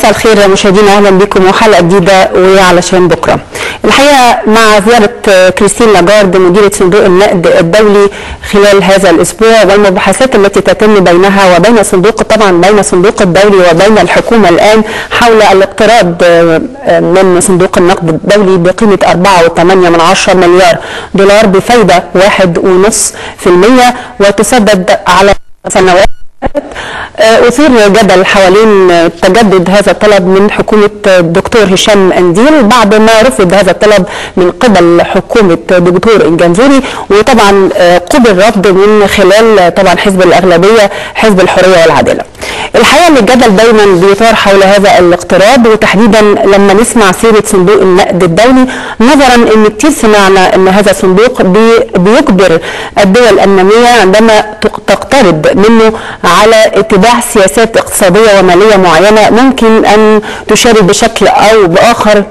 مساء الخير مشاهدينا، اهلا بكم وحلقه جديده وعلشان بكره. الحقيقه مع زياره كريستين لاجارد مديره صندوق النقد الدولي خلال هذا الاسبوع والمباحثات التي تتم بينها وبين بين صندوق الدولي وبين الحكومه الان حول الاقتراض من صندوق النقد الدولي بقيمه 4.8 مليار دولار بفايده 1.5% وتسدد على سنوات. أثير جدل حوالين تجدد هذا الطلب من حكومة الدكتور هشام أنديل بعد ما رفض هذا الطلب من قبل حكومة دكتور الجنزوري، وطبعا قبل رفض من خلال طبعا حزب الأغلبية حزب الحرية والعدالة. الحقيقة ان الجدل دايما بيثار حول هذا الاقتراض، وتحديدا لما نسمع سيرة صندوق النقد الدولي، نظرا ان كتير سمعنا ان هذا الصندوق بيجبر الدول النامية عندما تقترض منه على اتباع سياسات اقتصادية ومالية معينة ممكن ان تشارك بشكل او باخر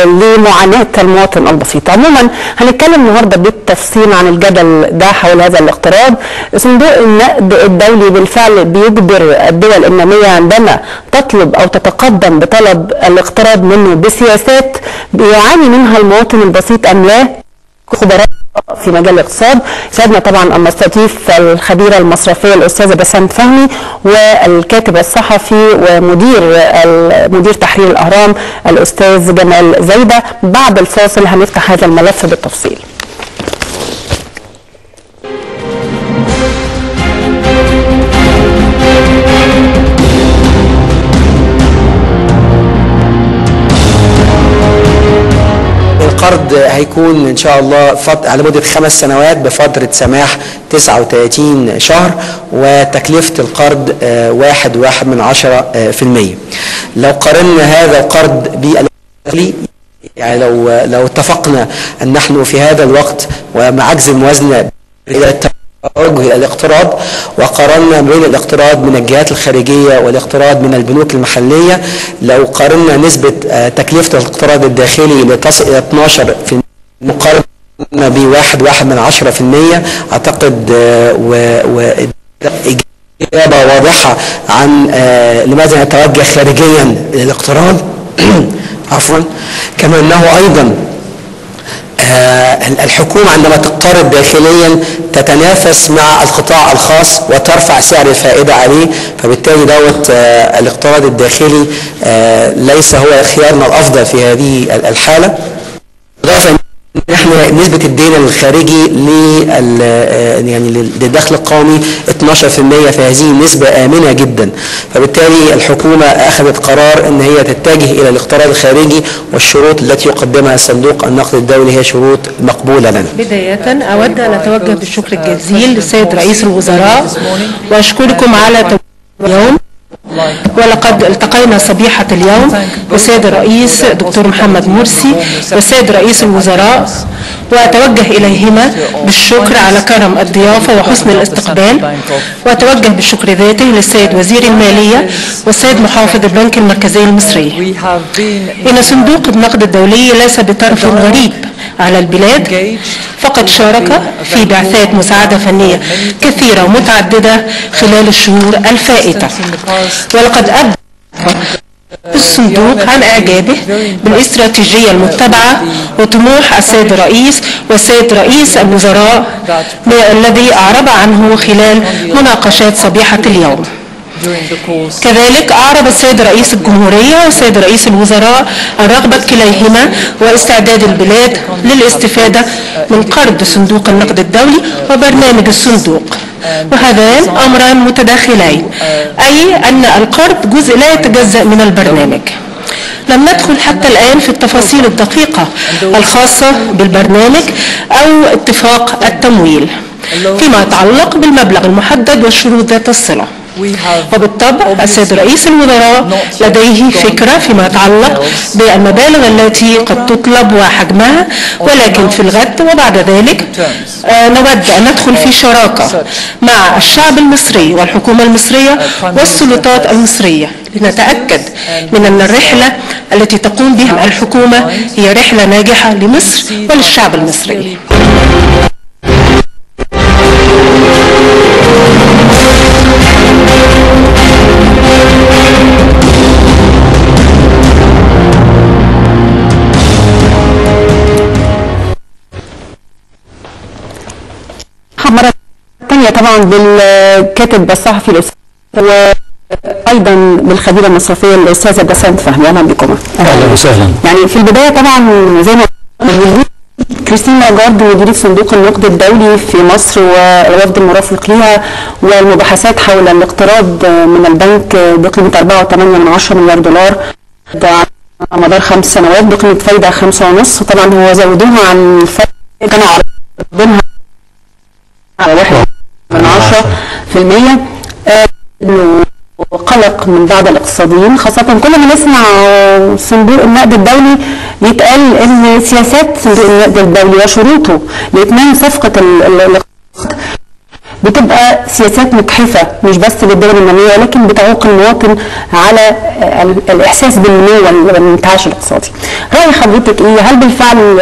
لمعاناة المواطن البسيط. عموما هنتكلم النهارده بالتفصيل عن الجدل ده حول هذا الاقتراض. صندوق النقد الدولي بالفعل بيجبر الدول النامية عندما تطلب او تتقدم بطلب الاقتراض منه بسياسات بيعاني منها المواطن البسيط ام لا؟ خبراء في مجال الاقتصاد سعدنا طبعا ان نستضيف الخبيره المصرفيه الاستاذه بسنت فهمي والكاتب الصحفي ومدير تحرير الاهرام الاستاذ جمال زايده. بعد الفاصل هنفتح هذا الملف بالتفصيل. القرض هيكون ان شاء الله على مدة 5 سنوات بفترة سماح 39 شهر، وتكلفة القرض 1.1%. لو قارنا هذا القرض بالدولي، يعني لو اتفقنا ان نحن في هذا الوقت ومع عجز الموازنة الى التوجه الى الاقتراض، وقارنا بين الاقتراض من الجهات الخارجية والاقتراض من البنوك المحلية، لو قارنا نسبة تكلفة الاقتراض الداخلي لتصل الى 12% مقارنة ب1.1%، اعتقد إجابة واضحة عن لماذا نتوجه خارجيا للاقتراض. عفوا. كما انه ايضا الحكومة عندما تقترض داخليا تتنافس مع القطاع الخاص وترفع سعر الفائدة عليه، فبالتالي الاقتراض الداخلي ليس هو خيارنا الافضل في هذه الحالة. إضافة نحن نسبة الدين الخارجي للدخل القومي 12%، فهذه نسبة آمنة جدا، فبالتالي الحكومة أخذت قرار أن هي تتجه إلى الاقتراض الخارجي، والشروط التي يقدمها صندوق النقد الدولي هي شروط مقبولة لنا. بداية أود أن أتوجه بالشكر الجزيل للسيد رئيس الوزراء وأشكركم على اليوم، ولقد التقينا صبيحة اليوم بالسيد الرئيس دكتور محمد مرسي والسيد رئيس الوزراء، وأتوجه إليهما بالشكر على كرم الضيافة وحسن الاستقبال، وأتوجه بالشكر ذاته للسيد وزير المالية والسيد محافظ البنك المركزي المصري. إن صندوق النقد الدولي ليس بطرف غريب على البلاد، فقد شارك في بعثات مساعدة فنية كثيرة ومتعددة خلال الشهور الفائتة، ولقد أبدى الصندوق عن إعجابه بالاستراتيجية المتبعة وطموح السيد الرئيس والسيد رئيس الوزراء الذي أعرب عنه خلال مناقشات صبيحة اليوم. كذلك أعرب السيد رئيس الجمهورية والسيد رئيس الوزراء الرغبة كليهما واستعداد البلاد للاستفادة من قرض صندوق النقد الدولي وبرنامج الصندوق، وهذان أمران متداخلين، أي أن القرض جزء لا يتجزأ من البرنامج. لم ندخل حتى الآن في التفاصيل الدقيقة الخاصة بالبرنامج أو اتفاق التمويل فيما يتعلق بالمبلغ المحدد والشروط ذات الصلة، وبالطبع السيد رئيس الوزراء لديه فكرة فيما يتعلق بالمبالغ التي قد تطلب وحجمها، ولكن في الغد وبعد ذلك نود أن ندخل في شراكة مع الشعب المصري والحكومة المصرية والسلطات المصرية لنتأكد من أن الرحلة التي تقوم بها الحكومة هي رحلة ناجحة لمصر وللشعب المصري. تحيه طبعا بالكاتب الصحفي الاستاذ وايضا بالخبيره المصرفيه الاستاذه بسنت فهمي. اهلا بكم. اهلا وسهلا. يعني في البدايه طبعا زي ما كريستين لاجارد مديرة صندوق النقد الدولي في مصر والوفد المرافق لها والمباحثات حول الاقتراض من البنك بقيمة 4.8 مليار دولار على مدار 5 سنوات بقيمة فايدة 5.5. طبعا هو زودوها عن الفايدة كانوا عارضينها على 1.10%. وقلق من بعض الاقتصاديين خاصة كل ما نسمع صندوق النقد الدولي يتقال ان سياسات صندوق النقد الدولي وشروطه لإتمام صفقة الاقتصاد بتبقى سياسات مجحفة مش بس للدول النامية ولكن بتعوق المواطن على الإحساس بالنمو والانتعاش الاقتصادي. رأي حضرتك إيه؟ هل بالفعل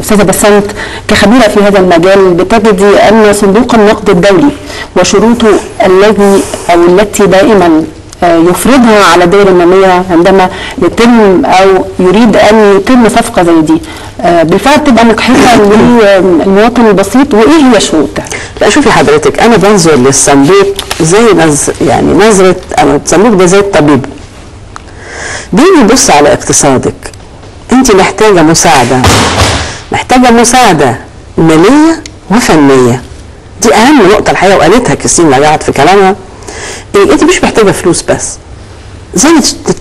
أستاذة بسنت كخبيرة في هذا المجال بتجدي أن صندوق النقد الدولي وشروطه التي دائما يفرضها على الدول النامية عندما يتم أو يريد أن يتم صفقة زي دي بالفعل تبقى مجحفة للمواطن البسيط، وإيه هي شروطها؟ لا شوفي حضرتك، أنا بنظر للصندوق زي يعني نظرة الصندوق ده زي الطبيب بيجي يبص على اقتصادك. أنت محتاجة مساعدة مالية وفنية. دي أهم نقطة الحقيقة، وقالتها كريستين لاجارد في كلامها. انت مش محتاجه فلوس بس، زي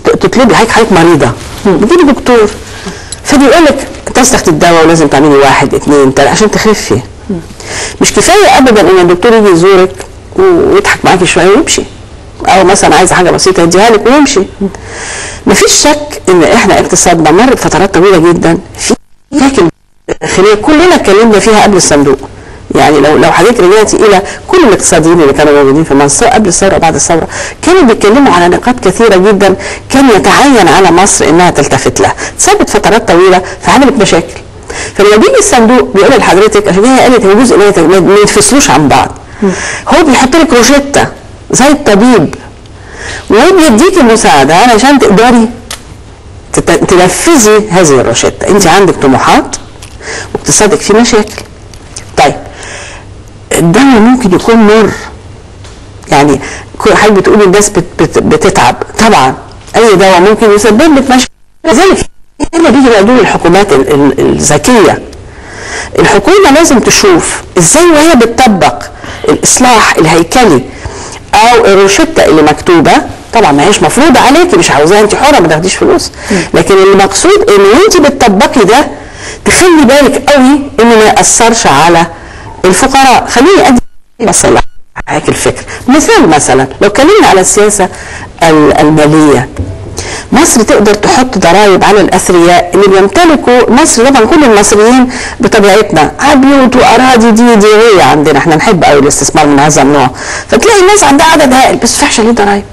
تطلبي حضرتك مريضه بتجيبي دكتور فبيقول لك انت تاخدي الدواء ولازم تعملي 1 2 3 عشان تخفي. مش كفايه ابدا ان الدكتور يجي يزورك ويضحك معاكي شويه ويمشي، او مثلا عايزه حاجه بسيطه يديها لك ويمشي. مفيش شك ان احنا اقتصادنا مر بفترات طويله جدا في مشاكل داخليه كلنا اتكلمنا فيها قبل الصندوق. يعني لو حضرتك رجعتي الى كل الاقتصاديين اللي كانوا موجودين في مصر قبل الثوره وبعد الثوره كانوا بيتكلموا على نقاط كثيره جدا كان يتعين على مصر انها تلتفت لها، ثابت فترات طويله فعملت مشاكل. فلما بيجي الصندوق بيقول لحضرتك عشان هي قالت هو جزء ما يتفصلوش عن بعض. هو بيحط لك روشته زي الطبيب وبيديك المساعده علشان تقدري تنفذي هذه الروشته. انت عندك طموحات واقتصادك فيه مشاكل. طيب الدواء ممكن يكون مر، يعني حضرتك بتقولي الناس بتتعب، طبعا اي دواء ممكن يسبب لك مشاكل. لذلك هنا بيجي بقى دور الحكومات الذكيه. الحكومه لازم تشوف ازاي وهي بتطبق الاصلاح الهيكلي او الروشته اللي مكتوبه، طبعا ما هيش مفروضه عليكي، مش عاوزاها، انت حره ما تاخديش فلوس، لكن المقصود ان وانت بتطبقي ده تخلي بالك قوي انه ما ياثرش على الفقراء. خليني ادي مثلا معاك الفكر، مثلا لو اتكلمنا على السياسه الماليه، مصر تقدر تحط ضرائب على الاثرياء اللي بيمتلكوا مصر. طبعا كل المصريين بطبيعتنا بيوت واراضي دي هي عندنا، احنا نحب قوي الاستثمار من هذا النوع، فتلاقي الناس عندها عدد هائل بس ما تدفعش عليه ضرائب،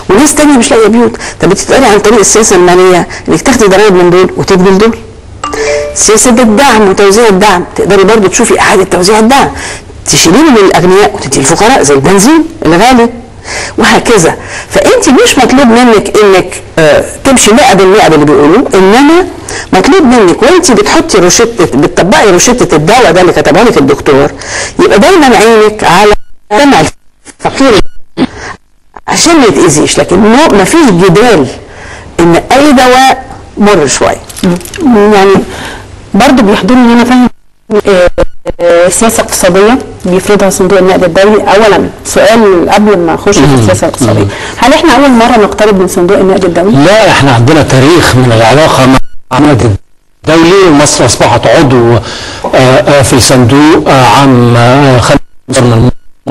وناس ثانيه مش لاقيه بيوت. طب بتقدري عن طريق السياسه الماليه انك تاخدي ضرائب من دول وتدي لدول. سياسه الدعم وتوزيع الدعم تقدري برضه تشوفي اعاده توزيع الدعم، تشيليه من الاغنياء وتدي الفقراء زي البنزين الغالي وهكذا. فانت مش مطلوب منك انك تمشي 100% باللي بيقولوه، انما مطلوب منك وانت بتحطي بتطبقي روشته الدواء ده اللي كتبها لك الدكتور يبقى دايما عينك على دمع الفقير عشان ما يتاذيش. لكن ما فيش جدال ان اي دواء مر شويه. يعني برضه بيحضرني هنا فهم سياسه اقتصاديه بيفرضها صندوق النقد الدولي. اولا سؤال قبل ما اخش في السياسه الاقتصاديه، هل احنا اول مره نقترب من صندوق النقد الدولي؟ لا، احنا عندنا تاريخ من العلاقه مع النقد الدولي، ومصر اصبحت عضو في الصندوق عام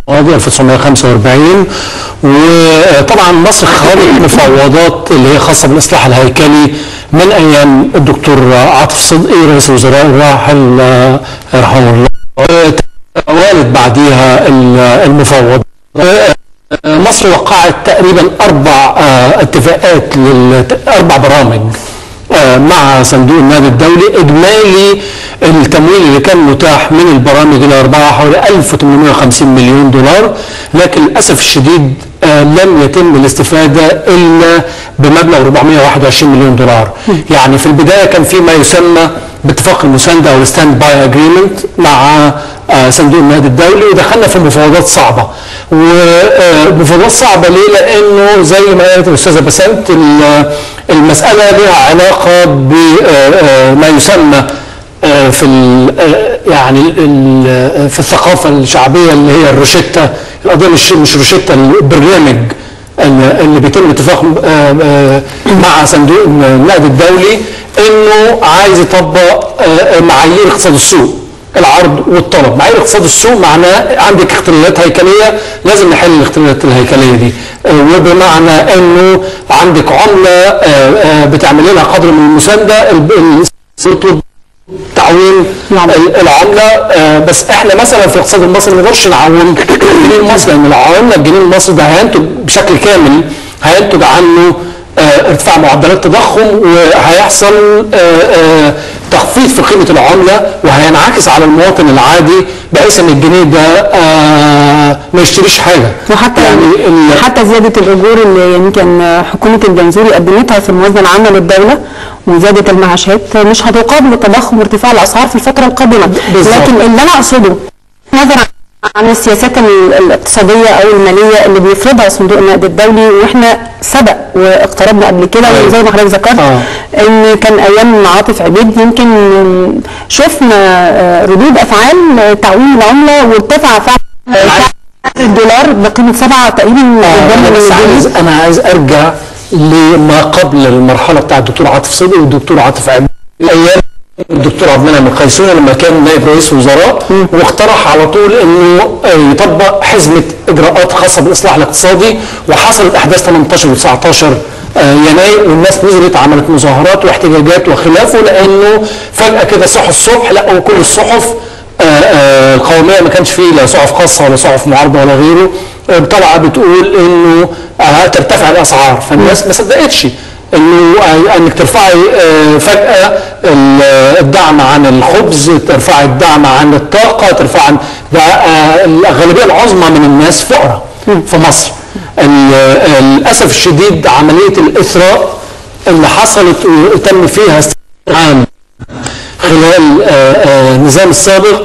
1945 وطبعا مصر خاضت مفاوضات اللي هي خاصه بالاصلاح الهيكلي من ايام الدكتور عاطف صدقي رئيس الوزراء الراحل رحمه الله، وتوالت بعديها المفاوضات. مصر وقعت تقريبا 4 اتفاقات 4 برامج مع صندوق النقد الدولي. اجمالي التمويل اللي كان متاح من البرامج الاربعه حوالي 1850 مليون دولار، لكن للاسف الشديد لم يتم الاستفاده الا بمبلغ 421 مليون دولار. يعني في البدايه كان في ما يسمى باتفاق المسانده او الستاند باي اجريمنت مع صندوق النقد الدولي، ودخلنا في مفاوضات صعبه. ومفاوضات صعبه ليه؟ لانه زي ما قالت الاستاذه بسنت المساله لها علاقه بما يسمى في يعني في الثقافه الشعبيه اللي هي الروشيتا. القضيه مش روشيتا، البرنامج اللي بيتم اتفاق مع صندوق النقد الدولي انه عايز يطبق معايير اقتصاد السوق، العرض والطلب. معايير اقتصاد السوق معناه عندك اختلالات هيكليه، لازم نحل الاختلالات الهيكليه دي، وبمعنى انه عندك عمله بتعمل لها قدر من المسانده، تطلب تعويم العمله. بس احنا مثلا في الاقتصاد المصري ما نقدرش نعوم الجنيه المصري، لان لو عومنا الجنيه المصري ده هينتج بشكل كامل، هينتج عنه ارتفاع معدلات التضخم، وهيحصل تخفيض في قيمه العمله، وهينعكس على المواطن العادي بحيث ان الجنيه ده ما يشتريش حاجه. وحتى يعني حتى زياده الاجور اللي يمكن حكومه الجنزوري قدمتها في الموازنه العامه للدوله وزياده المعاشات مش هتقابل التضخم وارتفاع الاسعار في الفتره القادمه. لكن اللي انا اقصده نظرا عن السياسات الاقتصاديه او الماليه اللي بيفرضها صندوق النقد الدولي، واحنا سبق واقتربنا قبل كده وزي ما حضرتك ذكرت ان كان ايام عاطف عبيد يمكن شفنا ردود افعال تعويم العمله وارتفع سعر الدولار بقيمه 7 تقريبا. انا عايز ارجع لما قبل المرحله بتاعت الدكتور عاطف صدقي والدكتور عاطف عبيد، ايام الدكتور عبد المنعم القيسوني لما كان نائب رئيس وزراء، واقترح على طول انه يطبق حزمه اجراءات خاصه بالاصلاح الاقتصادي، وحصلت احداث 18 و19 يناير، والناس نزلت عملت مظاهرات واحتجاجات وخلافه، لانه فجاه كده صحوا الصبح لقوا كل الصحف القوميه ما كانش فيه لا صحف خاصه ولا صحف معارضه ولا غيره طالعه بتقول انه هترتفع الاسعار. فالناس ما صدقتش انك ترفعي فجاه الدعم عن الخبز، ترفعي الدعم عن الطاقه، ترفعي الغالبيه العظمى من الناس فقراء في مصر. للاسف الشديد عمليه الاثراء اللي حصلت وتم فيها استخدام خلال النظام السابق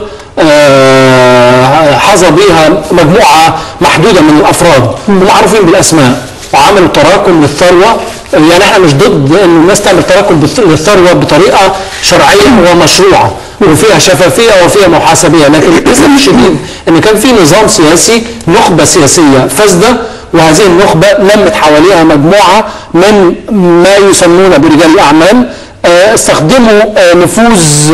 حظى بها مجموعه محدوده من الافراد ومعروفين بالاسماء، وعملوا تراكم للثروه. يعني احنا مش ضد ان الناس تعمل تراكم للثروه بطريقه شرعيه ومشروعه وفيها شفافيه وفيها محاسبيه، لكن للاسف الشديد ان كان في نظام سياسي، نخبه سياسيه فاسده، وهذه النخبه لمت حواليها مجموعه من ما يسمون برجال الاعمال، استخدموا نفوذ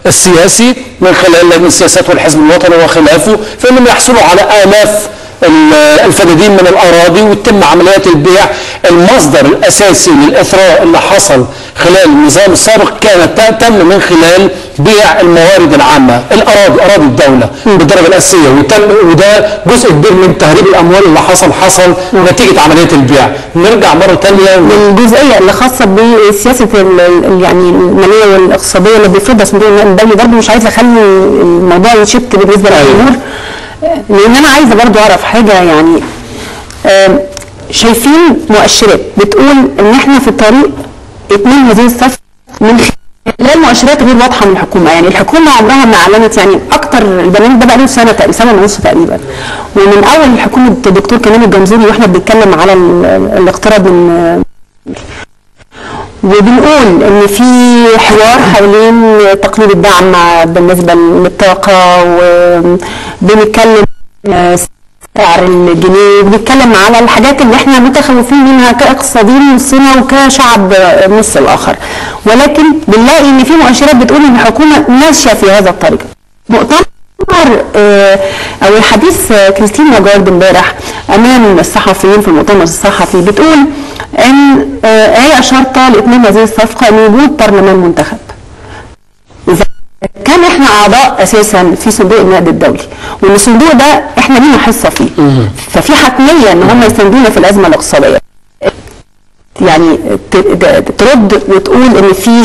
السياسي من خلال لجنه السياسات والحزب الوطني وخلافه في انهم يحصلوا على الاف الفدادين من الاراضي وتتم عمليات البيع. المصدر الاساسي للاثراء اللي حصل خلال النظام السابق تم من خلال بيع الموارد العامه، اراضي الدوله بالدرجه الاساسيه، وده جزء كبير من تهريب الاموال اللي حصل نتيجه عمليه البيع. نرجع مره ثانيه للجزئيه اللي خاصه بسياسه يعني الماليه والاقتصاديه اللي بيفرضها صندوق النقد الدولي. برضه مش عايزه اخلي الموضوع يشت بالنسبه للجمهور، لان انا عايزه برضو اعرف حاجه. يعني شايفين مؤشرات بتقول ان احنا في طريق اتمام هذه الصفقه من خلال مؤشرات غير واضحه من الحكومه. يعني الحكومه عمرها ما اعلنت، يعني اكتر البرنامج ده بقى له سنه ونص تقريبا، ومن اول حكومه الدكتور كمال الجنزوري واحنا بنتكلم على الاقتراب من، وبنقول ان في حوار حوالين تقليل الدعم بالنسبه للطاقه، وبنتكلم سعر الجنيه، وبنتكلم على الحاجات اللي احنا متخوفين منها كاقتصاديين نصنا وكشعب نص الاخر، ولكن بنلاقي ان في مؤشرات بتقول ان الحكومه ماشيه في هذا الطريق. مؤتمر او الحديث كريستين لاجارد امبارح امام الصحفيين في المؤتمر الصحفي بتقول ان هي شرطه لاتمام هذه الصفقه ان وجود برلمان منتخب. اذا كان احنا اعضاء اساسا في صندوق النقد الدولي، وان الصندوق ده احنا لينا حصه فيه، ففي حتميه ان هم يساندونا في الازمه الاقتصاديه. يعني ترد وتقول ان في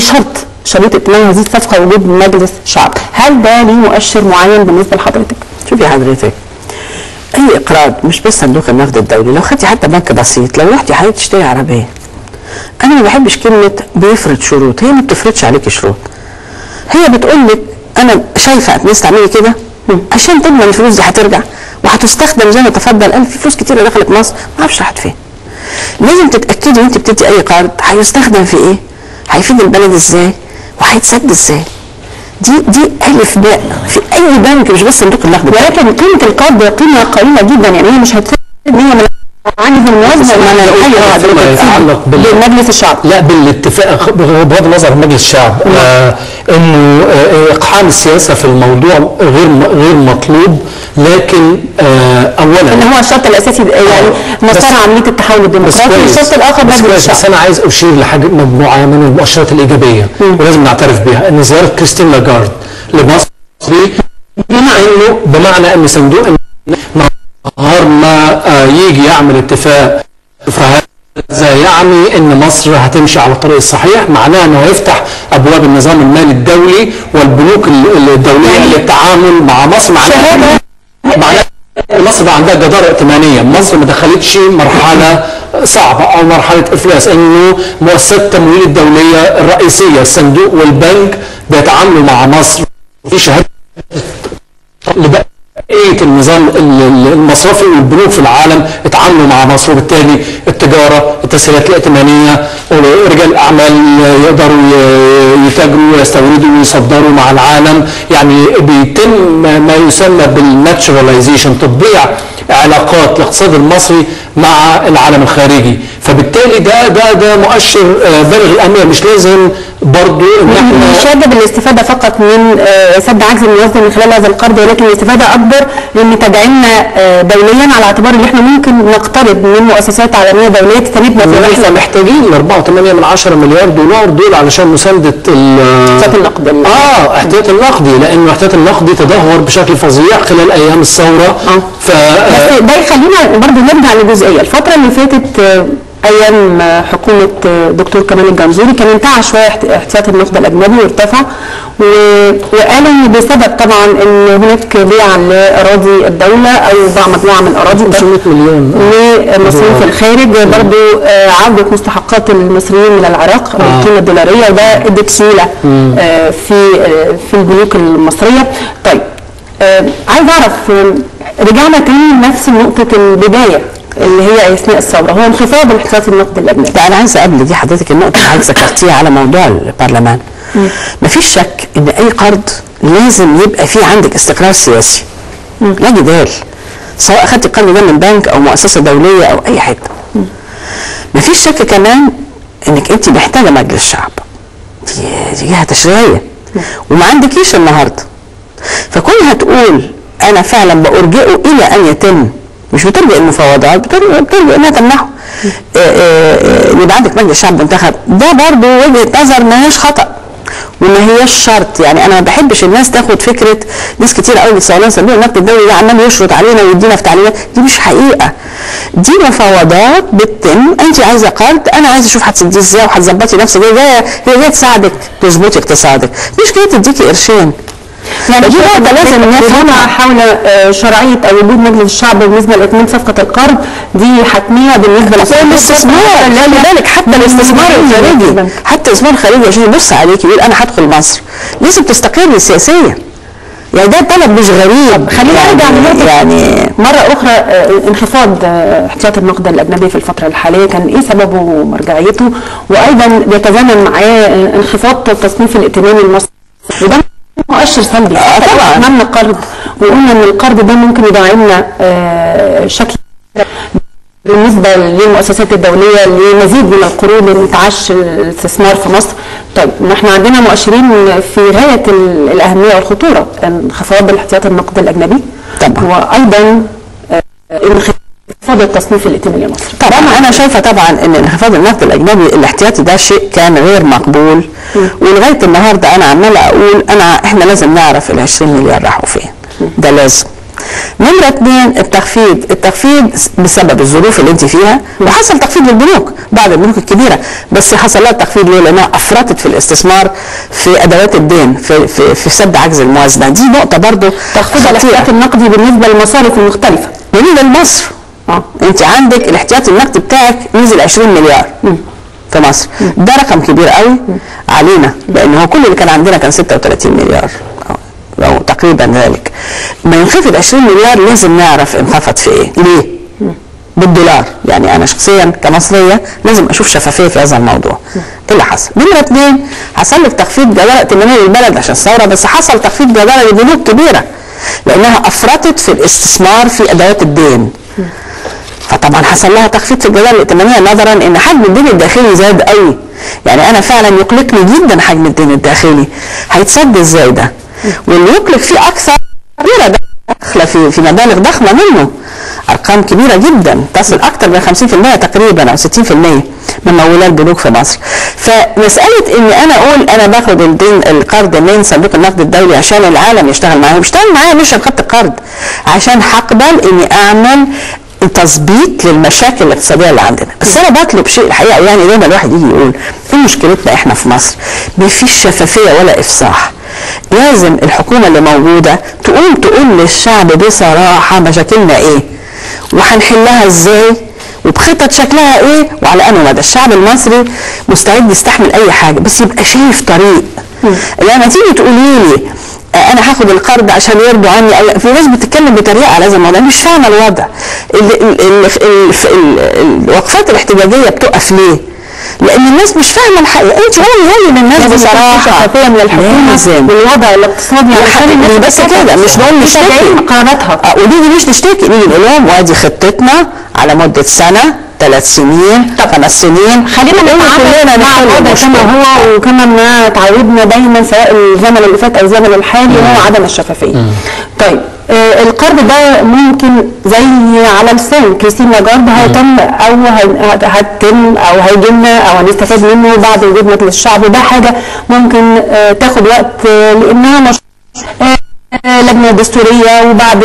شريط اتمام هذه الصفقه وجود مجلس شعب، هل ده ليه مؤشر معين بالنسبه لحضرتك؟ شوفي حضرتك، اي اقراض مش بس صندوق النقد الدولي، لو خدتي حتى بنك بسيط، لو رحتي حضرتك تشتري عربيه، انا ما بحبش كلمه بيفرض شروط، هي ما بتفرضش عليكي شروط، هي بتقول لك انا شايفه الناس تعملي كده عشان تضمن الفلوس دي هترجع وهتستخدم زي ما تفضل قال. في فلوس كتيره دخلت مصر ما اعرفش راحت فين. لازم تتاكدي وانت بتدي اي قرض هيستخدم في ايه؟ هيفيد البلد ازاي؟ وهيتسد ازاي؟ دي الف باء في اي بنك، مش بس صندوق النقد. ولكن قيمه القرض قيمه قليله جدا، يعني هي مش هتفيد 100 من عندي الموازنه ما يتعلق بالمجلس الشعب. لا، بالاتفاق بغض النظر عن مجلس الشعب انه اقحام السياسه في الموضوع غير مطلوب، لكن اولا ان هو الشرط الاساسي يعني مسار عمليه التحول الديمقراطي، الشرط الاخر مجلس الشعب. بس انا عايز اشير لحاجه، مجموعه من المؤشرات الايجابيه ولازم نعترف بها، ان زياره كريستين لاجارد لمصر بمعنى ان صندوق نهار ما يجي يعمل اتفاق، فهذا يعني ان مصر هتمشي على الطريق الصحيح، معناه انه هيفتح ابواب النظام المالي الدولي والبنوك الدوليه للتعامل مع مصر. معناه مصر بقى عندها جدارة ائتمانية. مصر ما دخلتش مرحلة صعبة أو مرحلة إفلاس، إنه مؤسسات التمويل الدولية الرئيسية الصندوق والبنك بيتعاملوا مع مصر في شهادة لبقية النظام المصرفي والبنوك في العالم اتعاملوا مع مصر، وبالتالي التجارة، التسهيلات الائتمانية، ورجال الأعمال يقدروا يتاجروا ويستوردوا ويصدروا مع العالم. يعني بيتم ما يسمى بالناتشراليزيشن، تطبيع علاقات الاقتصاد المصري مع العالم الخارجي. فبالتالي ده مؤشر بالغ الأهمية. مش لازم برضو ان احنا مش يجب الاستفاده فقط من سد عجز الموازنه من خلال هذا القرض، ولكن الاستفاده اكبر لان تدعيمنا دوليا على اعتبار ان احنا ممكن نقترض من مؤسسات عالميه دوليه تساندنا في احنا محتاجين 4.8 مليار دولار دول علشان مسانده احتياط النقد. احتياط النقدي، لانه الاحتياط النقدي تدهور بشكل فظيع خلال ايام الثوره. بس ده يخلينا برضه نرجع لجزئيه الفتره اللي فاتت ايام حكومه دكتور كمال الجنزوري كان انتعش شويه احتياطي النقد الاجنبي وارتفع، وقالوا ان بسبب طبعا ان هناك بيع لاراضي الدوله او باع مجموعه من الاراضي 500 مليون لمصريين في الخارج، برضو عوده مستحقات المصريين من العراق بالقيمه الدولاريه، وده ادت سيوله في البنوك المصريه. طيب عايز اعرف، رجعنا تاني لنفس نقطه البدايه اللي هي اثناء الثوره، هو انخفاض الاحتياطي النقد الاجنبي. انا عايزه قبل دي حضرتك النقطه اللي حضرتك ذكرتيها على موضوع البرلمان. مفيش شك ان اي قرض لازم يبقى فيه عندك استقرار سياسي. لا جدال، سواء اخذت القرض ده من بنك او مؤسسه دوليه او اي حته. مفيش شك كمان انك انت محتاجه مجلس شعب. دي جهه تشريعيه وما عندكيش النهارده. فكونها تقول انا فعلا بارجئه الى ان يتم، مش بترجع المفاوضات، بترجع انها تمنحه. يبقى عندك مجلس شعب منتخب، ده برضه وجهه نظر ما هيش خطا وما هيش شرط. يعني انا ما بحبش الناس تاخد فكره، ناس كتير قوي بتسالنا صندوق النقد الدولي ده عمال يشرط علينا ويدينا في تعليمات، دي مش حقيقه. دي مفاوضات بتتم، انت عايزه قرض، انا عايزه اشوف هتسديه ازاي وهتظبطي نفسك ازاي، هي جايه تساعدك تظبطي اقتصادك، مش جايه تديكي قرشين. يعني دي نقطة لازم نفهمها حول شرعية أو وجود مجلس الشعب بالنسبة لإتمام صفقة القرض، دي حتمية بالنسبة للاستثمار. لذلك حتى الاستثمار الخارجي، حتى الاستثمار الخارجي عشان يبص عليك يقول أنا هدخل مصر، لازم تستقر سياسيا. يعني ده طلب مش غريب. خلينا نرجع لنقطة يعني مرة أخرى، انخفاض احتياط النقد الأجنبي في الفترة الحالية كان إيه سببه ومرجعيته؟ وأيضا بيتزامن معاه انخفاض التصنيف الائتماني المصري، وده مؤشر سلبي. طبعا عملنا قرض وقلنا ان القرض ده ممكن يدعمنا شكل بالنسبه للمؤسسات الدوليه لمزيد من القروض لتعش الاستثمار في مصر. طيب احنا عندنا مؤشرين في غايه الاهميه والخطوره، انخفاض الاحتياط النقد الاجنبي طبعا، وايضا انخفاض التصنيف الائتماني المصري. طبعا انا شايفه طبعا ان انخفاض النقد الاجنبي الاحتياطي ده شيء كان غير مقبول، ولغايه النهارده انا عماله اقول احنا لازم نعرف ال 20 مليار راحوا فين. ده لازم. نمرة 2 التخفيض بسبب الظروف اللي انت فيها، وحصل تخفيض للبنوك، بعض البنوك الكبيره، بس حصل لها تخفيض ليه؟ لانها افرطت في الاستثمار في ادوات الدين، في سد عجز الموازنه. دي نقطه برضه تخفيض الاحتياط النقدي بالنسبه للمصارف المختلفه. بالنسبه لمصر انت عندك الاحتياطي النقدي بتاعك نزل 20 مليار في مصر. ده رقم كبير قوي علينا، لان هو كل اللي كان عندنا كان 36 مليار. تقريبا ذلك. ما ينخفض 20 مليار لازم نعرف انخفض في ايه؟ ليه؟ بالدولار. يعني انا شخصيا كمصريه لازم اشوف شفافيه في هذا الموضوع. ايه اللي حصل؟ نمره 2 حصل لك تخفيض جدول ائتماني للبلد عشان الثوره، بس حصل تخفيض جدول لبنوك كبيره لانها افرطت في الاستثمار في ادوات الدين. فطبعا حصل لها تخفيض في الجدول الائتمانيه نظرا ان حجم الدين الداخلي زاد قوي. يعني انا فعلا يقلقني جدا حجم الدين الداخلي، هيتصد ازاي ده؟ واللي يقلق فيه اكثر كبيره داخله في مبالغ ضخمه منه، ارقام كبيره جدا تصل اكثر من 50% تقريبا او 60% من مولات البنوك في مصر. فمساله اني انا اقول انا باخد القرض من صندوق النقد الدولي عشان العالم يشتغل معايا، بيشتغل معايا مش عشان خدت قرض، عشان هقبل اني اعمل تظبيط للمشاكل الاقتصاديه اللي عندنا. بس انا بطلب شيء الحقيقه، يعني دايما الواحد يجي يقول ايه مشكلتنا احنا في مصر؟ ما فيش شفافيه ولا افصاح. لازم الحكومه اللي موجوده تقوم تقول للشعب بصراحه مشاكلنا ايه وهنحلها ازاي وبخطط شكلها ايه وعلى انه مدى. الشعب المصري مستعد يستحمل اي حاجه بس يبقى شايف طريق. لما تيجي تقولي لي انا هاخد القرض عشان يرضوا عني، او في ناس بتتكلم بطريقه على هذا الموضوع مش فاهمه الوضع. الوقفات الاحتجاجيه بتقف ليه؟ لان الناس مش فاهمه الحقيقه. انت قولي للناس بصراحه شفافيه من الحكومه والوضع الاقتصادي علشان الناس بس كده، مش نقول نشتكي قراراتها ونيجي مش نشتكي، نيجي نقول لهم وادي خطتنا على مده سنه 3 سنين 5 سنين. خلينا نتعامل مع الوضع كما هو وكما ما تعودنا دايما سواء الزمن اللي فات او الزمن الحالي هو عدم الشفافيه. طيب القرض ده ممكن زي على لسان كريستين لاجارد هيتم او هتتم او هيجي لنا او هنستفاد منه بعد وجود مجلس الشعب، وده حاجه ممكن تاخد وقت لانها مش لجنه دستوريه، وبعد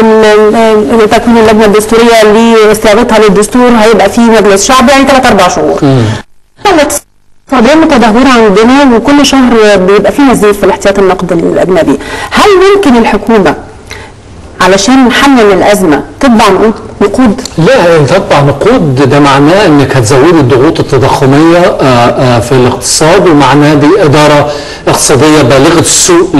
تكوين اللجنه الدستوريه لاستعادتها للدستور هيبقى في مجلس شعب، يعني 3-4 شهور. الاقتصاديه متدهوره عندنا وكل شهر بيبقى في نزيد في الاحتياط النقد الاجنبي. هل ممكن الحكومه علشان نحمل الازمه تطبع نقود؟ لا، تطبع نقود ده معناه انك هتزودي الضغوط التضخميه في الاقتصاد، ومعناه دي اداره اقتصاديه بالغه السوء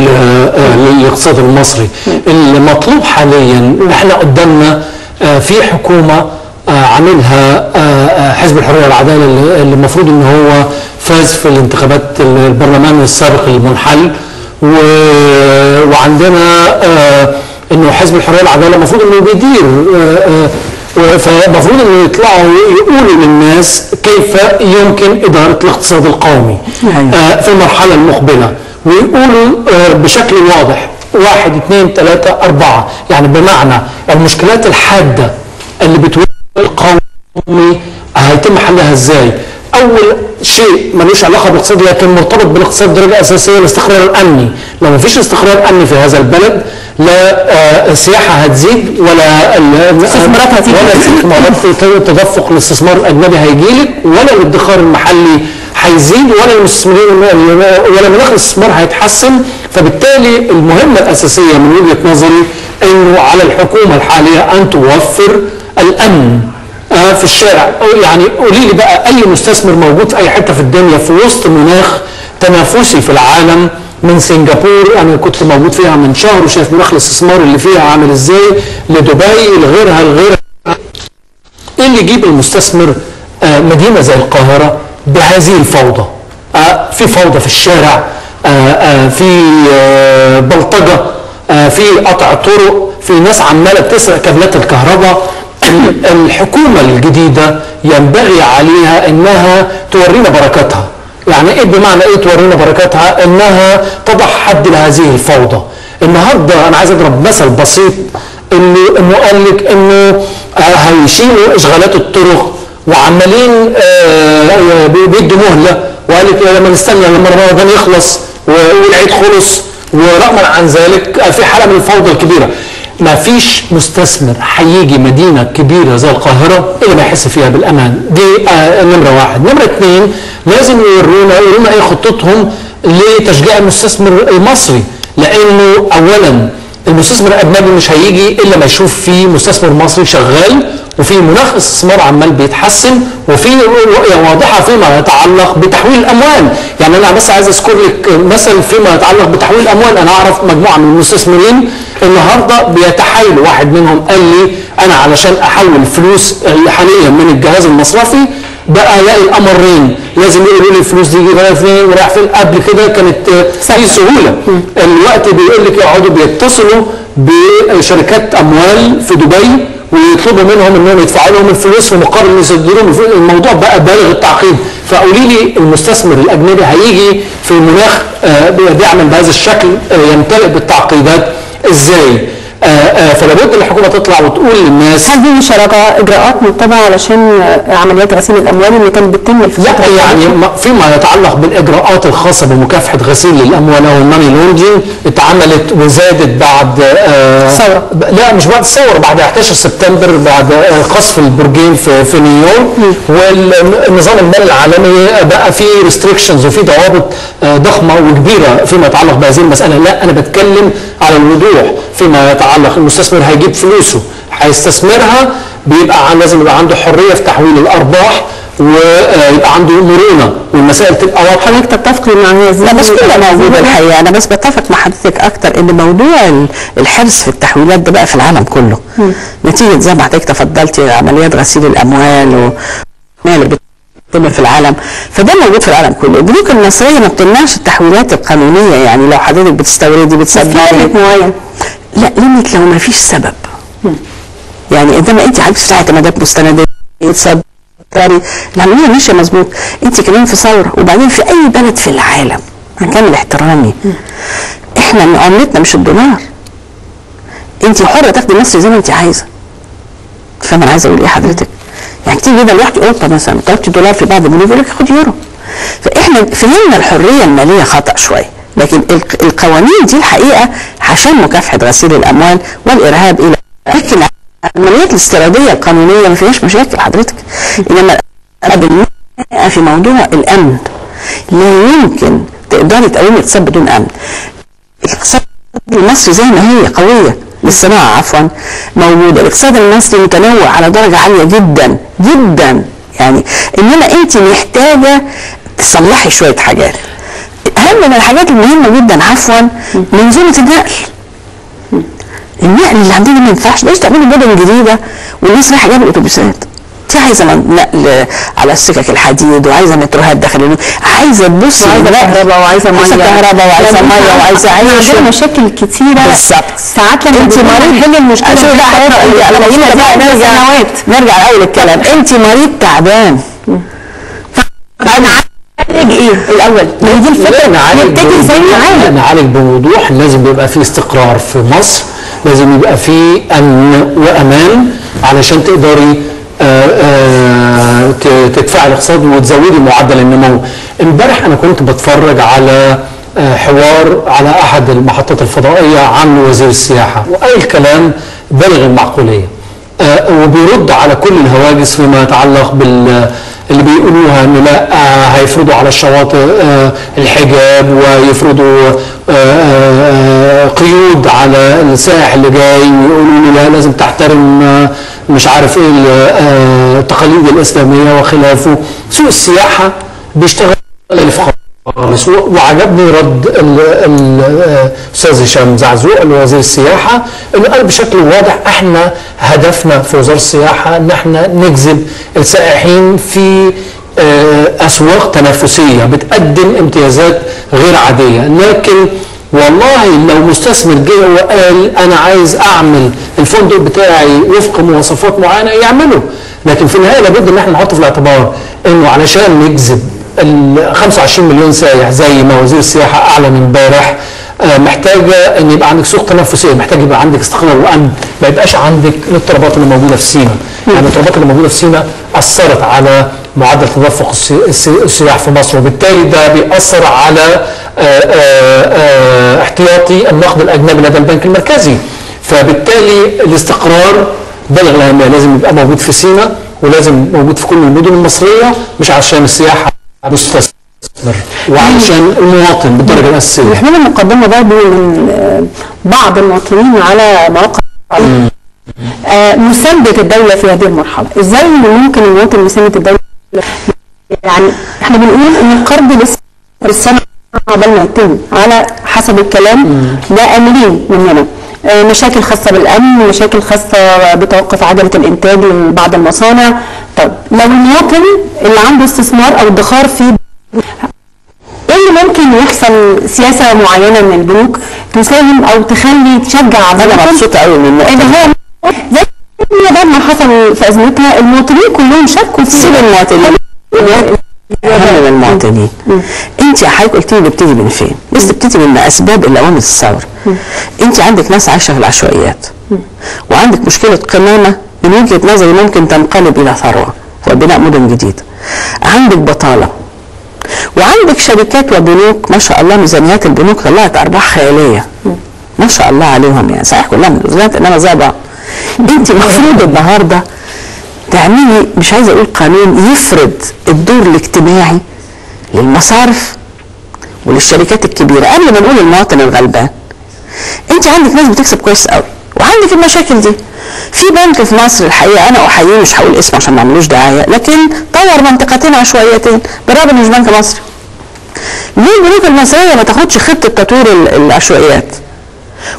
للاقتصاد المصري. المطلوب حاليا احنا قدامنا في حكومه عاملها حزب الحريه والعداله اللي المفروض ان هو فاز في الانتخابات البرلمان السابق المنحل، وعندنا انه حزب الحريه والعداله المفروض انه بيدير، فالمفروض انه يطلعوا يقولوا للناس كيف يمكن اداره الاقتصاد القومي في المرحله المقبله، ويقولوا بشكل واضح 1 2 3 4، يعني بمعنى المشكلات الحاده اللي بتواجه القومي هيتم حلها ازاي. اول شيء ملوش علاقه بالاقتصاد لكن مرتبط بالاقتصاد درجه اساسيه الاستقرار الامني. لو ما فيش استقرار امني في هذا البلد لا السياحه هتزيد ولا الاستثمارات هتزيد ولا تدفق الاستثمار الاجنبي هيجيلك ولا الادخار المحلي هيزيد ولا المستثمرين ولا مناخ الاستثمار هيتحسن. فبالتالي المهمه الاساسيه من وجهه نظري انه على الحكومه الحاليه ان توفر الامن في الشارع. يعني قولي لي بقى اي مستثمر موجود في اي حته في الدنيا في وسط مناخ تنافسي في العالم، من سنغافور انا كنت موجود فيها من شهر وشايف مناخ الاستثمار اللي فيها عامل ازاي، لدبي لغيرها ايه اللي يجيب المستثمر مدينه زي القاهره بهذه الفوضى؟ في فوضى في الشارع، في بلطجه، في قطع طرق، في ناس عماله بتسرق كابلات الكهرباء. الحكومه الجديده ينبغي عليها انها تورينا بركاتها. يعني ايه بمعنى ايه تورينا بركاتها؟ انها تضع حد لهذه الفوضى. النهارده انا عايز اضرب مثل بسيط، انه قال لك انه هيشيلوا اشغالات الطرق وعمالين بيدوا مهله، وقال لك لما نستنى لما رمضان يخلص والعيد خلص، ورغما عن ذلك في حاله من الفوضى الكبيره. ما فيش مستثمر هيجي مدينه كبيره زي القاهره الا ما يحس فيها بالامان. دي نمره 1. نمره 2 لازم يورونا ايه خطتهم لتشجيع المستثمر المصري، لانه اولا المستثمر الاجنبي مش هيجي الا ما يشوف فيه مستثمر مصري شغال وفي مناخ استثمار عمال بيتحسن، وفي رؤيه واضحه فيما يتعلق بتحويل الاموال. يعني انا بس عايز اذكر لك مثل فيما يتعلق بتحويل الاموال. انا اعرف مجموعه من المستثمرين النهارده بيتحايلوا، واحد منهم قال لي انا علشان احول فلوس حاليا من الجهاز المصرفي بقى الاقي الامرين، لازم يقولوا لي الفلوس دي رايحه فين ورايح فين. قبل كده كانت في سهوله، الوقت بيقول لك يقعدوا بيتصلوا بشركات اموال في دبي ويطلبوا منهم انهم يدفعوا لهم الفلوس في مقابل ان يصدروا لهم. الموضوع بقى بالغ التعقيد. فقولي لي المستثمر الاجنبي هيجي في مناخ بيعمل بهذا الشكل يمتلئ بالتعقيدات ازاي؟ فلابد الحكومه تطلع وتقول للناس. هل دي مش اجراءات متبعه علشان عمليات غسيل الاموال اللي كانت بتتم في الفتره؟ لا يعني فيما يتعلق بالاجراءات الخاصه بمكافحه غسيل الاموال او الماني لوندرينج اتعملت وزادت بعد ثوره. لا مش بعد الثوره، بعد 11 سبتمبر، بعد قصف البرجين في نيويورك. والنظام المالي العالمي بقى فيه ريستريكشنز وفيه ضوابط ضخمه وكبيره فيما يتعلق بهذه المساله. لا انا بتكلم على الوضوح فيما يتعلق المستثمر هيجيب فلوسه هيستثمرها، بيبقى لازم يبقى عنده حريه في تحويل الارباح ويبقى عنده مرونه والمسائل تبقى واضحه. حضرتك تتفقي مع هذه؟ لا بس كله موجود الحقيقه. انا بس بتفق مع حضرتك اكتر ان موضوع الحرص في التحويلات ده بقى في العالم كله نتيجه زي ما حضرتك تفضلتي عمليات غسيل الاموال ومال بتتم في العالم، فده موجود في العالم كله. البنوك المصريه ما بتمنعش التحويلات القانونيه، يعني لو حضرتك بتستوردي بتصدري معين لا ليميت لو ما فيش سبب. يعني عندما انت حضرتك تفتحي اعتمادات مستنديه تصدري العمليه ماشيه مظبوط. انت كمان في ثوره، وبعدين في اي بلد في العالم هنكمل احترامي احنا عملتنا مش الدولار. انت حره تاخدي مصري زي ما انت عايزه. فاهم انا عايزه اقول ايه حضرتك؟ يعني كتير جدا رحتي اوروبا مثلا طلبتي دولار في بعض البنوك يقول لك خد يورو. فاحنا فهمنا الحريه الماليه خطا شويه، لكن القوانين دي الحقيقه عشان مكافحه غسيل الاموال والارهاب الى لكن العمليات الاستيراديه القانونيه ما فيهاش مشاكل حضرتك. انما في موضوع الامن لا يمكن تقدري تقومي اقتصاد بدون امن. الاقتصاد المصري زي ما هي قويه للصناعه عفوا موجوده، الاقتصاد المصري متنوع على درجه عاليه جدا جدا يعني، انما انت محتاجه تصلحي شويه حاجات. اهم من الحاجات المهمه جدا عفوا منظومه النقل اللي عندنا ما ينفعش. ليش تعملوا مدن جديده والناس رايحه جايبه الاتوبيسات؟ دي عايزه نقل على السكك الحديد، وعايزه متروهات داخل، عايزه تبصي وعايزه كهرباء وعايزه وعايزه عيش مشاكل كتيره. بالظبط. ساعات لما انت مريض حل المشكله نرجع لاول الكلام. انت مريض تعبان انا نعالج ايه الاول؟ ما هي دي الفكره. نعالج بوضوح. لازم يبقى في استقرار في مصر، لازم يبقى في امن وامان علشان تقدري تدفعي الاقتصاد وتزودي معدل النمو. امبارح انا كنت بتفرج على حوار على احد المحطات الفضائيه عن وزير السياحه، وقال كلام بالغ المعقوليه وبيرد على كل الهواجس فيما يتعلق اللي بيقولوها انه لا هيفرضوا على الشواطئ الحجاب ويفرضوا قيود على السائح اللي جاي، ويقولوا له لا لازم تحترم مش عارف ايه التقاليد الاسلاميه وخلافه. سوق السياحه بيشتغل خالص. وعجبني رد الاستاذ هشام زعزوق وزير السياحه انه قال بشكل واضح احنا هدفنا في وزاره السياحه ان احنا نجذب السائحين في اسواق تنافسيه بتقدم امتيازات غير عاديه. لكن والله لو مستثمر جه وقال انا عايز اعمل الفندق بتاعي وفق مواصفات معينه يعمله، لكن في النهايه لابد ان احنا نحط في الاعتبار انه علشان نجذب ال 25 مليون سائح زي ما وزير السياحه اعلن امبارح محتاجه ان يبقى عندك سوق تنافسيه، محتاج يبقى عندك استقرار وامن، ما يبقاش عندك الاضطرابات اللي موجوده في سيناء. يعني الاضطرابات اللي موجوده في سيناء اثرت على معدل تدفق السياح في مصر، وبالتالي ده بيأثر على احتياطي النقد الاجنبي لدى البنك المركزي. فبالتالي الاستقرار بالغ الاهميه لازم يبقى موجود في سيناء ولازم موجود في كل المدن المصريه، مش عشان السياحه مستثمر وعشان المواطن بالدرجه الاساسيه. احنا مقدمه برضه من بعض المواطنين على مواقع مساندة الدولة في هذه المرحلة. ازاي ممكن المواطن يساند الدولة؟ يعني احنا بنقول ان القرض لسه السنة قبل ما يتم على حسب الكلام ده آملين مننا. مشاكل خاصة بالأمن، مشاكل خاصة بتوقف عجلة الإنتاج لبعض المصانع. طب لو المواطن اللي عنده استثمار أو ادخار في ايه اللي ممكن يحصل سياسة معينة من البنوك تساهم أو تخلي تشجع؟ أنا مبسوطة قوي من النقطة دي. زي بعد ما حصل في أزمتها المواطنين كلهم شكوا في سيب المواطنين أهم من المواطنين. انت يا حضرتك قلتي لي بتيجي من فين؟ بس بتيجي من اسباب اللي قامت الثوره. انت عندك ناس عايشه في العشوائيات وعندك مشكله قمامه من وجهه نظري ممكن تنقلب الى ثروه وبناء مدن جديده. عندك بطاله وعندك شركات وبنوك ما شاء الله ميزانيات البنوك طلعت ارباح خياليه ما شاء الله عليهم، يعني صحيح كلها من الوزارات انما زي بعض. انت المفروض النهارده تعملي مش عايزه اقول قانون يفرض الدور الاجتماعي للمصارف وللشركات الكبيره قبل ما نقول المواطن الغلبان. انت عندك ناس بتكسب كويس قوي وعندك المشاكل دي. في بنك في مصر الحقيقه انا احييه مش هقول اسمه عشان ما اعملوش دعايه، لكن طور منطقتين عشوائيتين بالرغم مش بنك مصري. ليه البنوك المصريه ما تاخدش خطه تطوير العشوائيات؟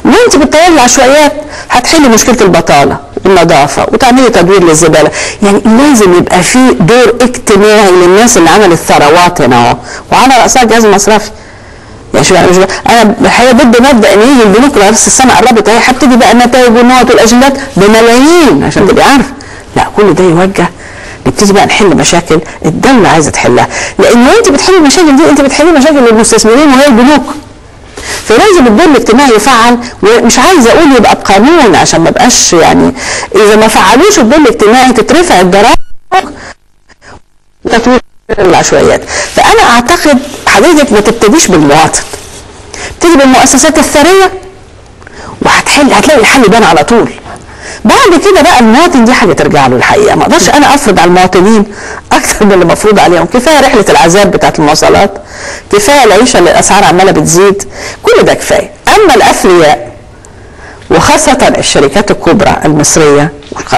وانت بتطوري العشوائيات هتحلي مشكله البطاله والنظافه وتعملي تدوير للزباله. يعني لازم يبقى في دور اجتماعي للناس اللي عملت ثروات هنا اهو وعلى راسها الجهاز المصرفي. يعني مش انا الحقيقه ضد مبدا ان يجي البنوك راس السنه قربت اهي هبتدي بقى النتائج والنقط والاجندات بملايين عشان تبقي عارفه. لا كل ده يوجه نبتدي بقى نحل مشاكل الدوله عايزه تحلها، لان انت بتحلي المشاكل دي انت بتحلي مشاكل للمستثمرين وهي البنوك. فلازم الدور الاجتماعي يفعل، ومش عايزه اقول يبقى بقانون عشان ما بقاش يعني اذا ما فعلوش الدور الاجتماعي تترفع الضرائب تطوير العشوائيات. فانا اعتقد حضرتك ما تبتديش بالمواطن، ابتدي بالمؤسسات الثريه هتلاقي الحل يبان على طول. بعد كده بقى المواطن دي حاجه ترجع له الحقيقه، ما اقدرش انا افرض على المواطنين اكثر من اللي مفروض عليهم. كفايه رحله العذاب بتاعت المواصلات، كفايه العيشه اللي الاسعار عماله بتزيد، كل ده كفايه. اما الاثرياء وخاصه الشركات الكبرى المصريه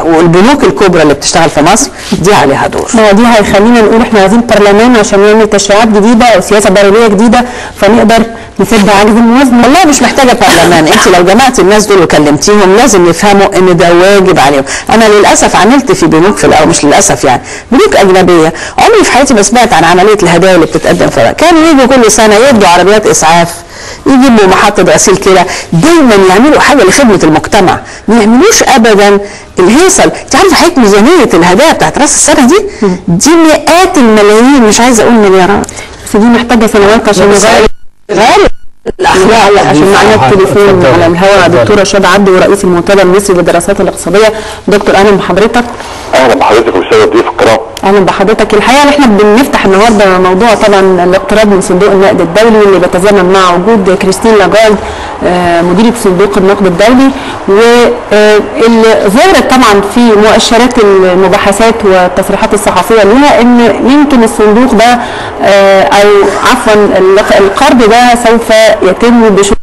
والبنوك الكبرى اللي بتشتغل في مصر دي عليها دور. ما دي هيخلينا نقول احنا عايزين برلمان عشان نعمل تشريعات جديده او سياسه ضريبيه جديده فنقدر نسد عجز الموازنه. والله مش محتاجه برلمان، انت لو جمعتي الناس دول وكلمتيهم لازم يفهموا ان ده واجب عليهم. انا للاسف عملت في بنوك في الاول، مش للاسف يعني بنوك اجنبيه، عمري في حياتي ما سمعت عن عمليه الهدايا اللي بتتقدم فيها. كانوا يجوا كل سنه يدوا عربيات اسعاف، يجيبوا محطه غسيل كلى، دايما يعملوا حاجه لخدمه المجتمع، ما يعملوش ابدا الهيصل. انت عارفه حضرتك ميزانيه الهدايا بتاعت راس السنه دي مئات الملايين، مش عايزه اقول مليارات. بس دي محتاجه سنوات عشان نغير الاخلاق. عشان معانا التليفون على الهواء دكتوره شاد عبد ورئيس المنتدى المصري للدراسات الاقتصاديه. دكتور اهلا بحضرتك. اهلا بحضرتك والساده الضيوف الكرام. اهلا بحضرتك. الحقيقه ان احنا بنفتح النهارده موضوع طبعا الاقتراض من صندوق النقد الدولي اللي بيتزامن مع وجود كريستين لاجارد مديره صندوق النقد الدولي، واللي ظهرت طبعا في مؤشرات المباحثات والتصريحات الصحفيه لها ان يمكن الصندوق ده او عفوا القرض ده سوف يتم بشروط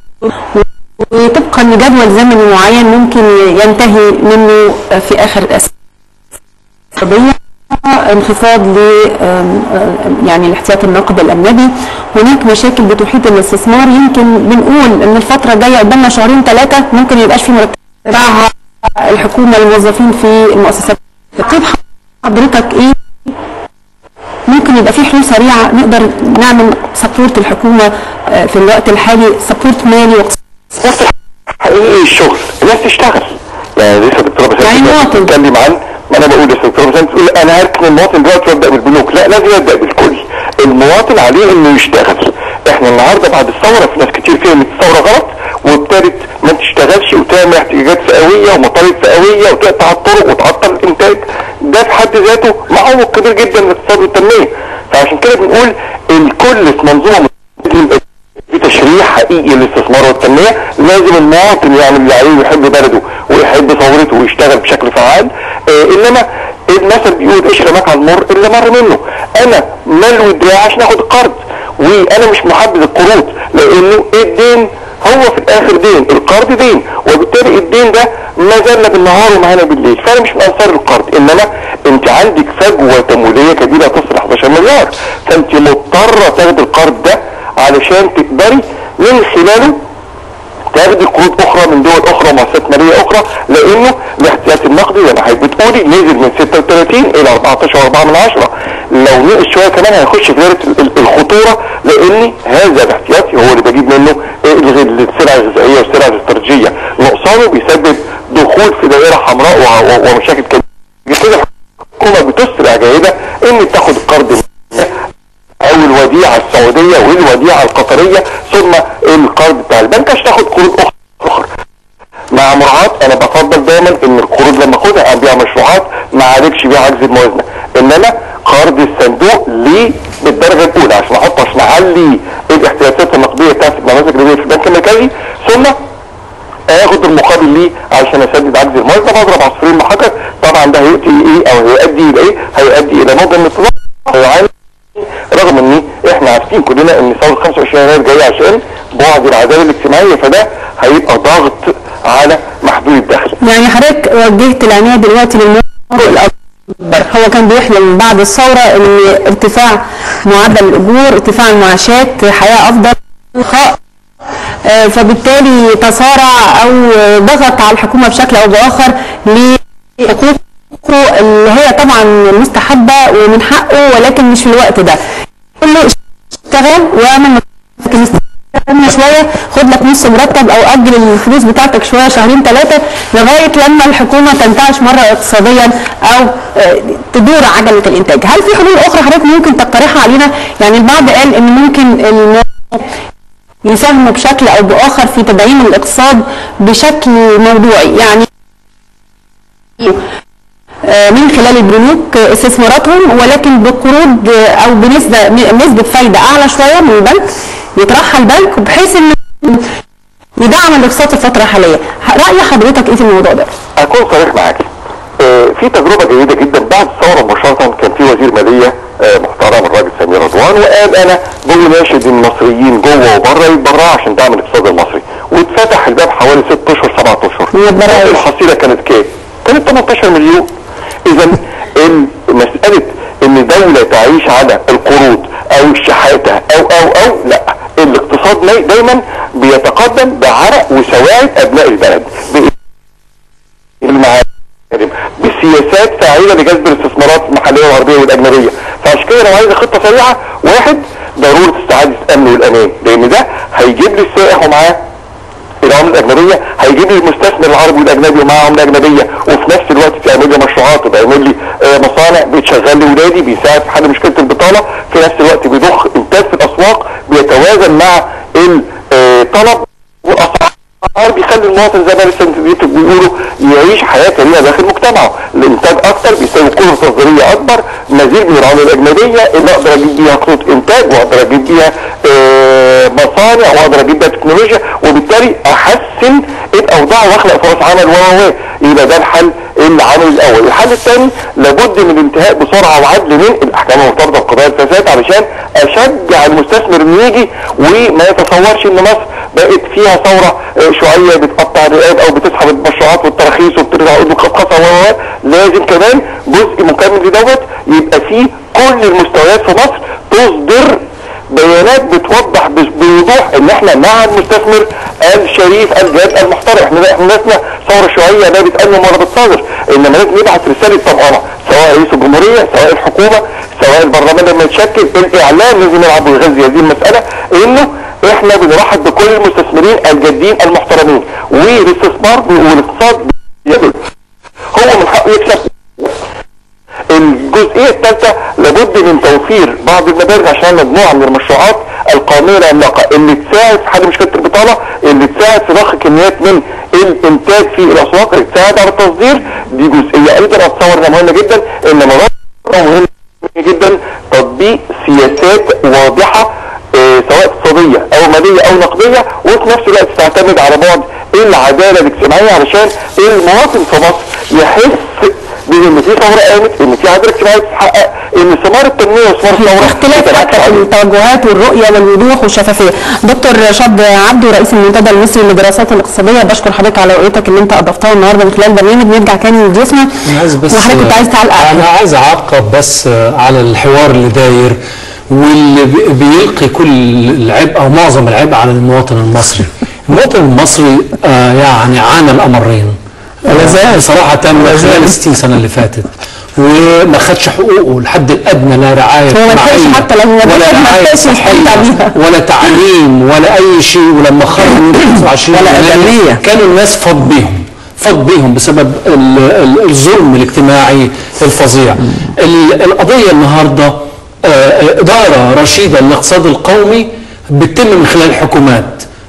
وطبقا لجدول زمني معين ممكن ينتهي منه في اخر السنه. انخفاض ل يعني الاحتياط النقد الاجنبي، هناك مشاكل بتحيط الاستثمار. يمكن بنقول ان الفتره الجايه قدامنا شهرين ثلاثه ممكن يبقاش في مرتبات الحكومه للموظفين في المؤسسات. تقييم حضرتك ايه؟ ممكن يبقى في حلول سريعه نقدر نعمل سبورت الحكومه في الوقت الحالي، سبورت مالي واقتصادي حقيقي. الشغل الناس تشتغل، يعني لسه الدكتوره بس بتتكلم عن ما انا بقول لسه الدكتوره بس تقول انا هركن المواطن دلوقتي وابدا بالبنوك، لا لازم يبدا بالكل. المواطن عليه انه يشتغل. احنا النهارده بعد الثوره في ناس كتير فهمت الثوره غلط وابتدت ما تشتغلش وتعمل احتياجات فئويه ومطالب فئويه وتقطع الطرق وتعطل الانتاج. ده في حد ذاته معوق كبير جدا للاقتصاد والتنميه. فعشان كده بنقول الكل في منظومه في تشريع حقيقي للاستثمار والتنميه. لازم المواطن يعمل اللي عليه ويحب بلده ويحب ثورته ويشتغل بشكل فعال. انما المثل بيقول ايش رماك على المر اللي مر منه. انا ملوي دراعي عشان اخد قرض، وانا مش محدد القروض لانه الدين هو في الاخر دين، القرض دين، وبالتالي الدين ده ما زالنا بالنهار ومعانا بالليل. فانا مش من انصار القرض، انما انت عندك فجوه تمويليه كبيره تصل 11 مليار، فانت مضطره تاخدي القرض ده علشان تقدري من خلاله تاخدي قروض اخرى من دول اخرى ومؤسسات ماليه اخرى، لانه الاحتياطي النقدي زي ما حضرتك بتقولي نزل من 36 الى 14.4. لو نقص شويه كمان هيخش في دائره الخطوره، لان هذا الاحتياطي هو اللي بجيب منه السلع الغذائيه والسلع الاستراتيجيه، نقصانه بيسبب دخول في دائره حمراء ومشاكل كبيره. كده الحكومه بتسرع جيده ان تاخد القرض او الوديعه السعوديه والوديعه القطريه ثم القرض بتاع البنك عشان تاخد قروض اخرى. مع مراعاه انا بفضل دايما ان القروض لما اخدها ابيع مشروعات ما اعالجش بيها عجز الموازنه، انما قرض الصندوق ليه بالدرجه الاولى عشان احط عشان اعلي الاحتياطات النقديه بتاعت النماذج الربويه في البنك المركزي، ثم اخد المقابل ليه عشان اسدد عجز الموازنه. بضرب عصفورين بحجر. طبعا ده هيؤتي ايه او هيؤدي الى ايه؟ هيؤدي الى موجه من التضخم، رغم ان احنا عارفين كلنا ان ثوره 25 يناير جايه عشان بعد العداله الاجتماعيه، فده هيبقى ضاغط على محدود الدخل. يعني حضرتك وجهت العنايه دلوقتي للموضوع الاكبر، هو كان بيحلم بعد الثوره ان ارتفاع معدل الاجور، ارتفاع المعاشات، حياه افضل، فبالتالي تصارع او ضغط على الحكومه بشكل او باخر لحقوق اللي هي طبعا مستحبه ومن حقه، ولكن مش في الوقت ده. قول له اشتغل واعمل شويه، خد لك نص مرتب او اجل الفلوس بتاعتك شويه شهرين ثلاثه لغايه لما الحكومه تنتعش مره اقتصاديا او تدور عجله الانتاج. هل في حلول اخرى حضرتك ممكن تقترحها علينا؟ يعني البعض قال ان ممكن يساهموا بشكل او باخر في تدعيم الاقتصاد بشكل موضوعي، يعني من خلال البنوك استثماراتهم ولكن بقروض او بنسبه فايده اعلى شويه من البنك يطرحها البنك بحيث انه يدعم الاقتصاد في الفتره الحاليه. راي حضرتك ايه في الموضوع ده؟ اكون صريح معاك. في تجربه جيده جدا بعد الثوره مباشره، كان في وزير ماليه محترم الراجل سمير رضوان، وقال انا بقول ناشد المصريين جوه وبره يتبرعوا عشان دعم الاقتصاد المصري، واتفتح الباب حوالي 6 اشهر 7 اشهر. الحصيله كانت كام؟ كانت 18 مليون. اذا مساله ان دوله تعيش على القروض او الشحاته او لا، الاقتصاد دايما بيتقدم بعرق وسواعد ابناء البلد بسياسات فاعله لجذب الاستثمارات المحليه والغربيه والاجنبيه. فعشان كده انا عايز خطه سريعه. واحد، ضروره استعاده الامن والامان، لان ده هيجيب لي السائح ومعاه العمله الاجنبيه، هيجيب لي المستثمر العربي والاجنبي ومعاه عمله اجنبيه، وفي نفس الوقت بيعمل لي مشروعات وبيعمل لي مصانع، بتشغل لي ولادي، بيساعد في حل مشكله البطاله، في نفس الوقت بيضخ انتاج في الاسواق بيتوازن مع الطلب والاسعار، بيخلي المواطن زي ما لسه بيقولوا يعيش حياه كريمه داخل مجتمعه. الانتاج اكتر بيساوي قوه تصديريه اكبر، مزيد من العمله الاجنبيه اللي اقدر اجيب بيها خطوط انتاج واقدر اجيب بيها مصانع واقدر اجيب بيها تكنولوجيا، وبالتالي احسن الاوضاع واخلق فرص عمل يبقى ده الحل العملي الاول. الحل الثاني، لابد من الانتهاء بسرعه وعدل من الاحكام المرتبطه بقضايا الفساد علشان اشجع المستثمر انه يجي وما يتصورش ان مصر بقت فيها ثوره شويه بتقطع الرقاب او بتسحب المشروعات والتراخيص وبترجع عقود مخصصه. لازم كمان جزء مكمل لدوت يبقى فيه كل المستويات في مصر تصدر بيانات بتوضح بوضوح ان احنا مع المستثمر الشريف الجاد المحترم. احنا ناسنا ثوره شيوعيه لا بتأمن ولا بتصادر، انما لازم نبعت رساله طبعا، سواء رئيس الجمهوريه سواء الحكومه سواء البرلمان لما يتشكل، الاعلام لازم يلعب ويغذي هذه المساله، انه احنا بنرحب بكل المستثمرين الجادين المحترمين، والاستثمار والاقتصاد هو من حقه يكسب. الجزئيه الثالثه، لابد من توفير بعض المبالغ عشان مجموعه من المشروعات القوميه العملاقه اللي تساعد في حل مشكله البطاله، اللي تساعد في ضخ كميات من الانتاج في الاسواق، اللي تساعد على التصدير. دي جزئيه ايضا اتصور انها مهمه جدا، انما مهم جدا تطبيق سياسات واضحه سواء اقتصاديه او ماليه او نقديه، وفي نفس الوقت تعتمد على بعد العداله الاجتماعيه علشان المواطن في مصر يحس بان في ثوره قامت، ان في عداله اجتماعيه تتحقق، ان ثمار التنميه وثمار الثوره اختلاف حتى في التوجهات والرؤيه والوضوح والشفافيه. دكتور رشاد عبده رئيس المنتدى المصري للدراسات الاقتصاديه، بشكر حضرتك على رؤيتك اللي انت اضفتها النهارده من خلال البرنامج. نرجع تاني لضيوفنا وحضرتك كنت عايز تعلق. انا عايز اعقب بس على الحوار اللي داير واللي بيلقي كل العبء او معظم العبء على المواطن المصري. المواطن المصري يعني عانى الامرين صراحه خلال 60 سنه اللي فاتت، وما خدش حقوقه الحد الادنى، لا رعايه اجتماعيه حتى لو ولا رعايه صحيه ولا تعليم ولا اي شيء. ولما خرجوا من 25 ولا ادميه كانوا الناس فاض بيهم بسبب الظلم الاجتماعي الفظيع. القضيه النهارده اداره رشيده للاقتصاد القومي بتتم من خلال الحكومات،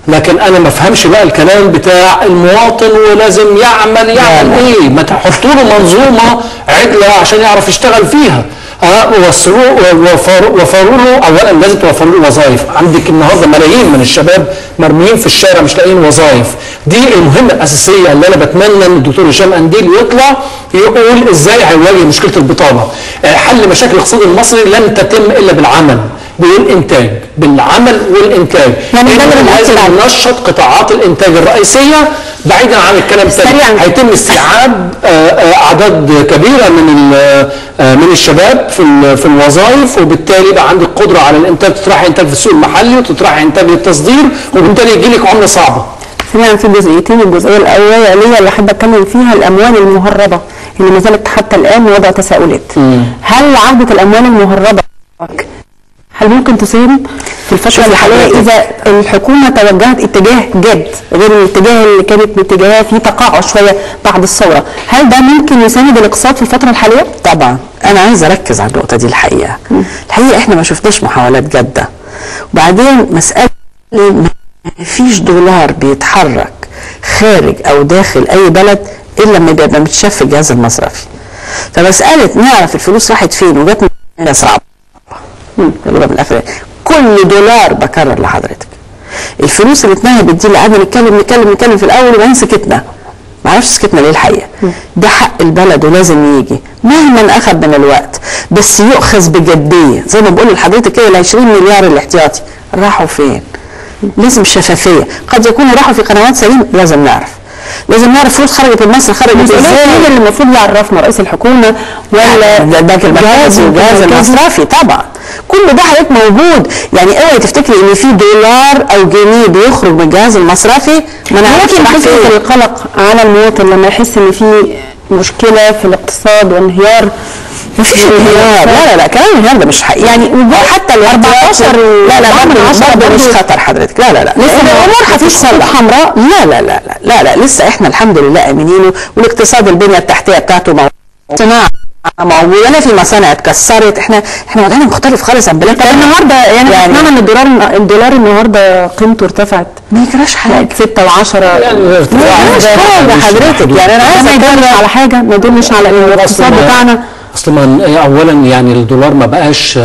لكن انا ما افهمش بقى الكلام بتاع المواطن ولازم يعمل ايه. ما تحطوا له منظومه عدله عشان يعرف يشتغل فيها. وفروا له اولا، لازم توفروا له وظائف. عندك النهارده ملايين من الشباب مرميين في الشارع مش لاقيين وظائف. دي المهمه الاساسيه اللي انا بتمنى ان الدكتور هشام قنديل يطلع يقول ازاي هيواجه مشكله البطاله. حل مشاكل الاقتصاد المصري لن تتم الا بالعمل بالانتاج، بالعمل والانتاج. يعني لازم ننشط قطاعات الانتاج الرئيسيه بعيدا عن الكلام الثاني. هيتم استيعاب اعداد كبيره من الشباب في الوظائف، وبالتالي يبقى عندك قدره على الانتاج، تطرحي انتاج في السوق المحلي وتطرحي انتاج للتصدير، وبالتالي يجي لك عمله صعبه. سمعنا في جزئيتين. الجزئيه الاوليه اللي احب اتكلم فيها الاموال المهربه اللي ما زالت حتى الان وضع تساؤلات. هل عوده الاموال المهربه هل ممكن تصيب في الفترة الحالية إذا الحكومة توجهت اتجاه جاد غير الاتجاه اللي كانت باتجاهها فيه تقاعس شوية بعد الثورة؟ هل ده ممكن يساند الاقتصاد في الفترة الحالية؟ طبعا. أنا عايزة أركز على النقطة دي. الحقيقة إحنا ما شفناش محاولات جادة. وبعدين مسألة ما فيش دولار بيتحرك خارج أو داخل أي بلد إلا لما يبقى متشاف في الجهاز المصرفي. فمسألة نعرف الفلوس راحت فين وجت من صعبة. كل دولار بكرر لحضرتك الفلوس اللي اتنهبت دي اللي قعدنا نتكلم في الاول وبعدين سكتنا، ما اعرفش سكتنا ليه الحقيقه. ده حق البلد ولازم يجي مهما اخذ من الوقت، بس يؤخذ بجديه. زي ما بقول لحضرتك كده ال 20 مليار الاحتياطي راحوا فين؟ لازم شفافيه. قد يكونوا راحوا في قنوات سليمه، لازم نعرف فلوس خرجت من مصر خرجت ازاي؟ مين اللي المفروض يعرفنا؟ رئيس الحكومه ولا البنك المركزي والجهاز المصرفي؟ طبعا كل ده حضرتك موجود. يعني اوعي تفتكري ان في دولار او جنيه بيخرج من الجهاز المصرفي ما نعرفش. لكن فكره القلق على المواطن لما يحس ان في مشكله في الاقتصاد وانهيار. مفيش انهيار. لا كلام الانهيار ده مش حقيقي. يعني حتى ال 14 برضه مش خطر حضرتك. لا لسه الامور هتتصلح حمراء. لا لسه احنا الحمد لله امنين، والاقتصاد البنيه التحتيه بتاعته صناعه موجوده. انا في مصانع اتكسرت. احنا وضعنا مختلف خالص عن بلاد النهارده. يعني سمعنا ان الدولار النهارده قيمته ارتفعت. ما يجراش حاجه 6 و10 يعني حضرتك. يعني انا عايزه اتكلم على حاجه ما يدلش على ان الاقتصاد بتاعنا اصلا. اولا يعني الدولار ما بقاش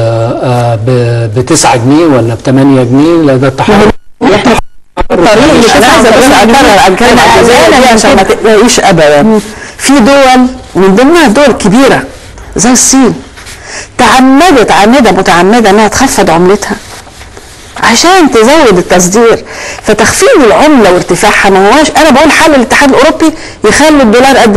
ب 9 جنيه ولا ب 8 جنيه، لا ده التحرك الطريق. انا عايزه بس اتكلم عن الجزائر دي عشان ما تقلقيش ابدا. في دول من ضمنها دول كبيره زي الصين متعمده انها تخفض عملتها عشان تزود التصدير. فتخفيض العمله وارتفاعها ما هواش، انا بقول حل الاتحاد الاوروبي يخلي الدولار قد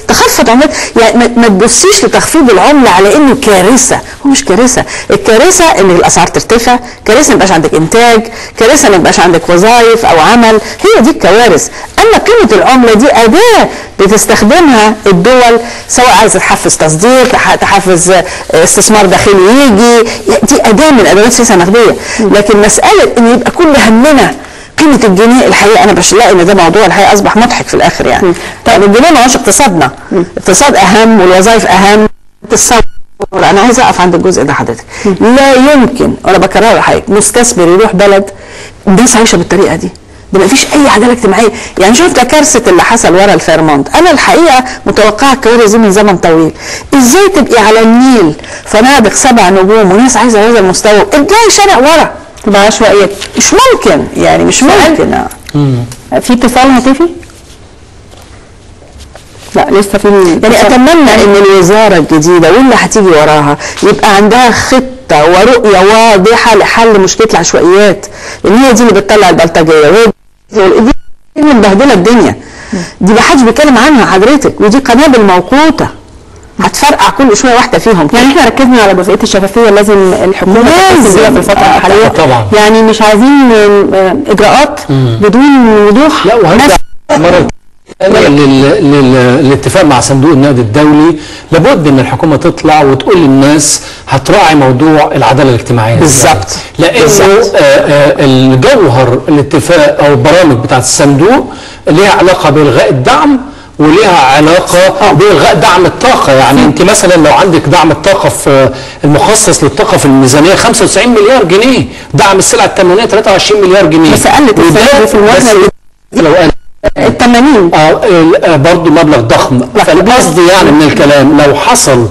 تخفض عملات. يعني ما تبصيش لتخفيض العمله على انه كارثه. هو مش كارثه. الكارثه ان الاسعار ترتفع، كارثه ما يبقاش عندك انتاج، كارثه ما يبقاش عندك وظائف او عمل. هي دي الكوارث. اما قيمه العمله دي اداه بتستخدمها الدول، سواء عايزه تحفز تصدير، تحفز استثمار داخلي يجي. دي اداه من ادوات سياسه نقديه. لكن مساله ان يبقى كل همنا قيمه الجنيه، الحقيقه انا بلاقي ان ده موضوع الحقيقه اصبح مضحك في الاخر. يعني طيب الجنيه ما هوش اقتصادنا. اقتصاد اهم والوظائف اهم. انا عايزه اقف عند الجزء ده حضرتك. لا يمكن، وانا بكررها لحضرتك، مستثمر يروح بلد الناس عايشه بالطريقه دي. ده ما فيش اي عداله اجتماعيه. يعني شفت كارثه اللي حصل ورا الفيرمونت. انا الحقيقه متوقعه الكوارث دي من زمن طويل. ازاي تبقي على النيل فنادق 7 نجوم وناس عايزه هذا المستوى، ارجعي شارع ورا تبقى عشوائيات؟ مش ممكن. يعني مش ممكن. في اتصال هاتفي؟ لا لسه في يعني اتمنى ان الوزاره الجديده واللي هتيجي وراها يبقى عندها خطه ورؤيه واضحه لحل مشكله العشوائيات، لان هي دي اللي بتطلع البلطجيه، وهي دي اللي مبهدله الدنيا. دي ما حدش بيتكلم عنها حضرتك، ودي قنابل موقوته هتفرقع كل شويه واحده فيهم. يعني احنا ركزنا على جزئيه الشفافيه، لازم الحكومه تركز فيها في الفتره الحاليه طبعا. يعني مش عايزين اجراءات بدون وضوح. لا وهرجع مره للاتفاق مع صندوق النقد الدولي، لابد ان الحكومه تطلع وتقول للناس هتراعي موضوع العداله الاجتماعيه بالظبط، لانه الجوهر الاتفاق او البرامج بتاعت الصندوق ليها علاقه بالغاء الدعم وليها علاقه بالغاء دعم الطاقه. يعني انت مثلا لو عندك دعم الطاقه في المخصص للطاقه في الميزانيه 95 مليار جنيه، دعم السلع التموينيه 23 مليار جنيه، بس قلت في الموازنه لو قال ال 80 برضه مبلغ ضخم. فالقصد يعني من الكلام لو حصل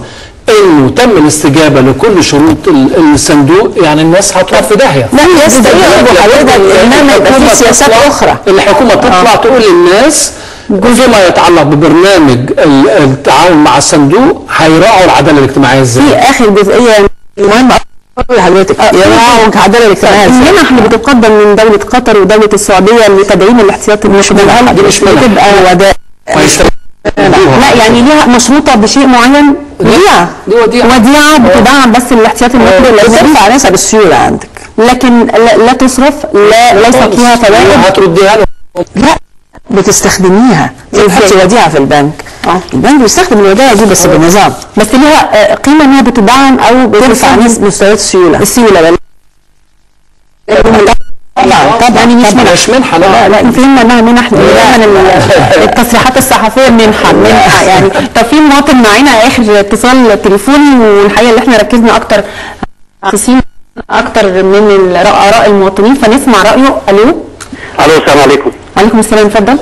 انه تم الاستجابه لكل شروط الصندوق، يعني الناس هتروح في داهيه. لا يستجيبوا حضرتك، انما يبقى في سياسات اخرى. الحكومه تطلع تقول للناس فيما يتعلق ببرنامج التعاون مع الصندوق هيراعوا العداله الاجتماعيه ازاي. في اخر جزئيه مهمه حضرتك يراعوا العداله الاجتماعيه. المنح اللي بتقدم من دوله قطر ودوله السعوديه لتدعيم الاحتياطي المشمول دي مش بتبقى ودائع. لا يعني ليها مشروطه بشيء معين، وديعه بتدعم بس الاحتياطي المشمول، بترفع نسب السيوله عندك، لكن لا تصرف، ليس فيها فوائد. هترديها له؟ لا بتستخدميها، بتحطي وديعه في البنك. البنك بيستخدم الودائع دي بس بنظام، بس ليها قيمه انها بتدعم او بترفع مستويات السيوله. طبعا يعني مش منحه. لا فهمنا انها منح، دايما التصريحات الصحفيه منحه يعني. طب في مواطن معانا اخر اتصال تليفوني، والحقيقه اللي احنا ركزنا اكتر من اراء المواطنين، فنسمع رايه. الو السلام عليكم. وعليكم السلام، اتفضل.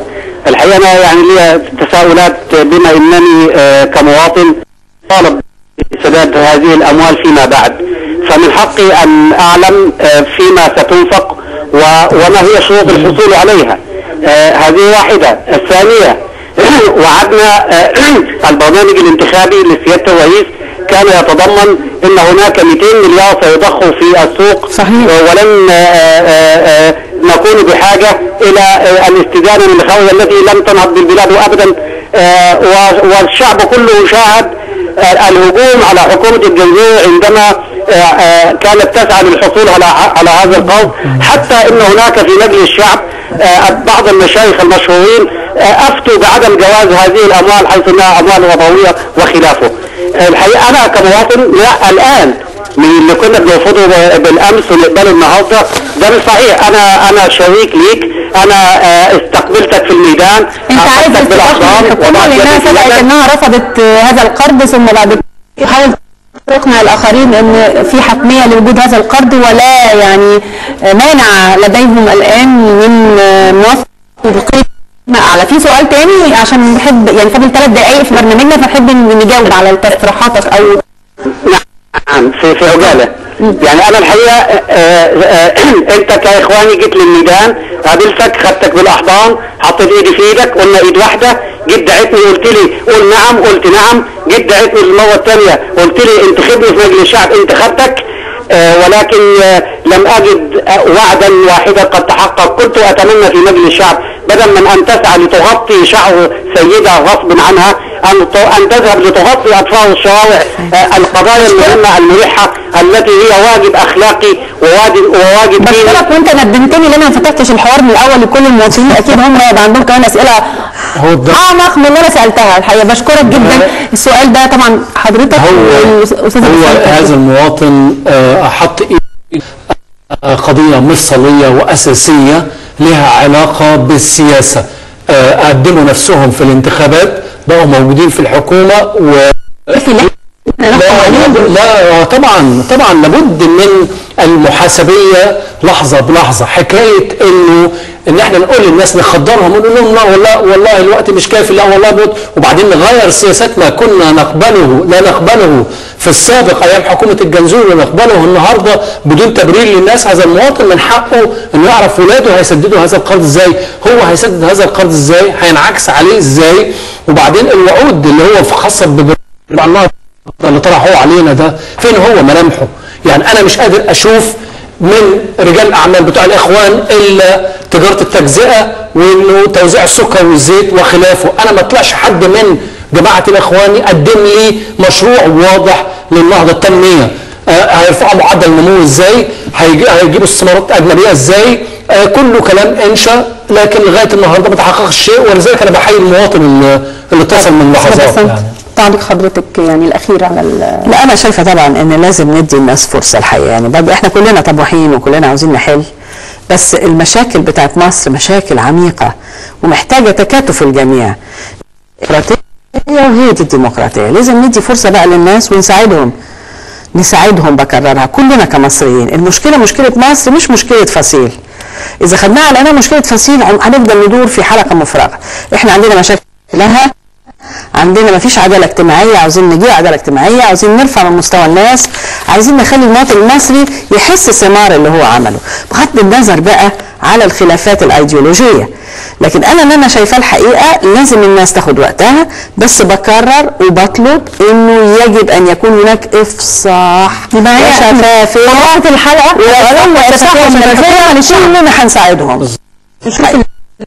الحقيقه انا يعني لي تساؤلات، بما انني كمواطن طالب بسداد هذه الاموال فيما بعد، فمن حقي ان اعلم فيما ستنفق وما هي شروط الحصول عليها. هذه واحدة. الثانية وعدنا البرنامج الانتخابي لسيادة الرئيس كان يتضمن ان هناك 200 مليار سيضخوا في السوق. صحيح. ولن نكون بحاجة الى الاستدانة من الخوارج التي لم تنهض بالبلاد ابدا، والشعب كله شاهد الهجوم على حكومة الجنزير عندما كانت تسعى للحصول على هذا القرض، حتى ان هناك في مجلس الشعب بعض المشايخ المشهورين افتوا بعدم جواز هذه الاموال حيث انها اموال ربويه وخلافه. الحقيقه انا كمواطن لا الان من اللي كنا بنرفضه بالامس ونقبله النهارده ده مش صحيح. انا شريك ليك، انا استقبلتك في الميدان. انت عايز تستخدم الحكومه لانها سبقت انها رفضت هذا القرض، ثم بعد كده تحاول تقنع الاخرين ان في حتميه لوجود هذا القرض، ولا يعني مانع لديهم الان من موافقه القيمه اعلى. في سؤال تاني عشان نحب يعني فاضل 3 دقائق في برنامجنا، فنحب نجاوب على تصريحاتك او نعم في عجاله. يعني انا الحقيقه انت كاخواني جيت للميدان، قابلتك، خدتك بالاحضان، حطيت ايدي في ايدك، قلنا ايد واحده، جيت دعيتني قلت لي قول نعم، قلت نعم، جيت دعيتني المره الثانيه قلت لي انتخبني في مجلس الشعب، انتخبتك، ولكن لم اجد وعدا واحدا قد تحقق. كنت اتمنى في مجلس الشعب بدل من ان تسعى لتغطي شعر سيده غصب عنها ان تذهب لتغطي اطفال الشوارع القضايا المهمه الملحه التي هي واجب اخلاقي وواجب ديني. بشكرك، وانت ندمتني لان انا ما فتحتش الحوار من الاول لكل المواطنين، اكيد هم يبقى عندهم كمان اسئله اعمق من اللي انا سالتها. الحقيقه بشكرك جدا. السؤال ده طبعا حضرتك والاستاذ هذا المواطن حط قضيه مفصليه واساسيه لها علاقه بالسياسه، قدموا نفسهم في الانتخابات، بقوا موجودين في الحكومه لا طبعا لابد من المحاسبيه لحظه بلحظه. حكايه ان احنا نقول للناس نخدرهم ونقول لهم لا والله الوقت مش كافي، لا والله وبعدين نغير سياسات ما كنا لا نقبله في السابق ايام حكومه الجنزوري ونقبله النهارده بدون تبرير للناس. هذا المواطن من حقه انه يعرف ولاده هيسددوا هذا القرض ازاي، هو هيسدد هذا القرض ازاي، هينعكس عليه ازاي. وبعدين الوعود اللي هو خاصه بالنهضه اللي طرحوه علينا ده فين هو ملامحه؟ يعني انا مش قادر اشوف من رجال الاعمال بتوع الاخوان الا تجاره التجزئه وانه توزيع السكر والزيت وخلافه. انا ما طلعش حد من جماعه الاخوان يقدم لي مشروع واضح للنهضه التنميه. هيرفعوا معدل النمو ازاي؟ هيجيبوا استثمارات اجنبيه ازاي؟ كله كلام انشا، لكن لغايه النهارده ما تحققش شيء. ولذلك انا بحيي المواطن اللي اتصل من لحظات. يعني تعليق حضرتك يعني الاخير على لا انا شايفه طبعا ان لازم ندي الناس فرصه الحقيقه. يعني برضه احنا كلنا طموحين وكلنا عاوزين نحل، بس المشاكل بتاعت مصر مشاكل عميقه ومحتاجه تكاتف الجميع. وهي دي الديمقراطيه. لازم ندي فرصه بقى للناس نساعدهم بكررها كلنا كمصريين. المشكله مشكله مصر مش مشكله فصيل. اذا خدناها على انها مشكله فصيل هنفضل ندور في حلقه مفرغه. احنا عندنا مشاكل لها، عندنا ما فيش عداله اجتماعيه، عاوزين نجيب عداله اجتماعيه، عاوزين نرفع من مستوى الناس، عايزين نخلي المواطن المصري يحس ثمار اللي هو عمله، بغض النظر بقى على الخلافات الايديولوجيه. لكن انا شايفاه الحقيقه لازم الناس تاخد وقتها، بس بكرر وبطلب انه يجب ان يكون هناك افصاح وشفافيه. طبعا الحلقه كلنا هنساعدهم.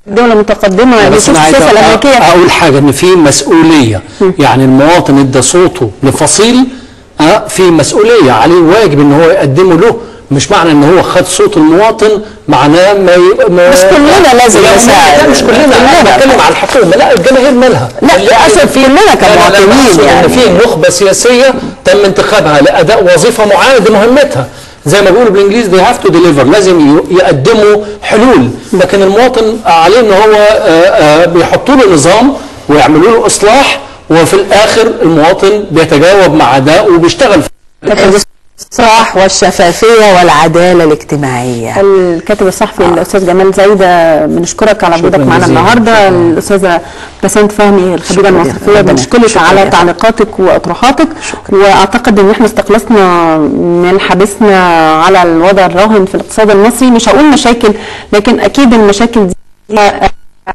دولة متقدمة بس أنا عايز أقول حاجة إن في مسؤولية. يعني المواطن ادى صوته لفصيل، في مسؤولية عليه، واجب إن هو يقدمه له. مش معنى إن هو خد صوت المواطن معناه مش كلنا لازم نساعد. لا مش كلنا، أنا بتكلم على الحكومة، لا الجماهير مالها. لا أصل كلنا كمواطنين. يعني في نخبة سياسية تم انتخابها لأداء وظيفة معينة دي مهمتها. زي ما بيقولوا بالانجليزي they have to deliver، لازم يقدموا حلول. لكن المواطن عليه ان هو بيحطوا له نظام ويعملوا له اصلاح، وفي الاخر المواطن بيتجاوب مع ده وبيشتغل الإصلاح والشفافيه والعداله الاجتماعيه. الكاتب الصحفي الاستاذ جمال زايده بنشكرك على وجودك معنا النهارده. الاستاذه بسنت فهمي الخبيره المصرفيه بنشكرك على تعليقاتك واطروحاتك. واعتقد ان احنا استخلصنا من حديثنا على الوضع الراهن في الاقتصاد المصري، مش هقول مشاكل، لكن اكيد المشاكل دي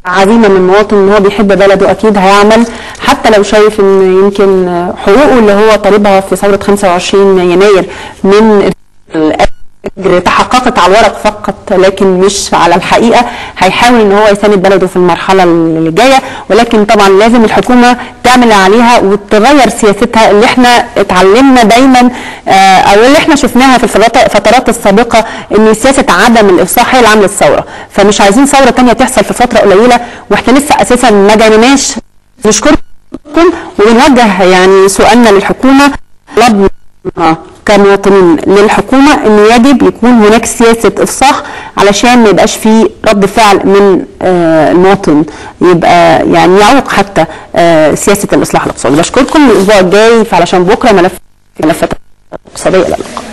عزيمه من المواطن ان هو بيحب بلده، اكيد هيعمل حتى لو شايف ان يمكن حقوقه اللي هو طالبها في ثوره 25 يناير من الاجر تحققت على الورق فقط لكن مش على الحقيقه. هيحاول ان هو يساند بلده في المرحله اللي جايه، ولكن طبعا لازم الحكومه تعمل عليها وتغير سياستها اللي احنا اتعلمنا دايما او اللي احنا شفناها في الفترات السابقه ان سياسه عدم الافصاح هي اللي عملت الثوره. فمش عايزين ثوره ثانيه تحصل في فتره قليله واحنا لسه اساسا ما جيناش. نشكركم وبنوجه يعني سؤالنا للحكومه، طلبنا كمواطنين للحكومه ان يجب يكون هناك سياسه افصاح علشان ما يبقاش في رد فعل من المواطن يبقى يعني يعوق حتى سياسه الاصلاح الاقتصادي. بشكركم. الاسبوع الجاي علشان بكره ملفات اقتصاديه. الى اللقاء.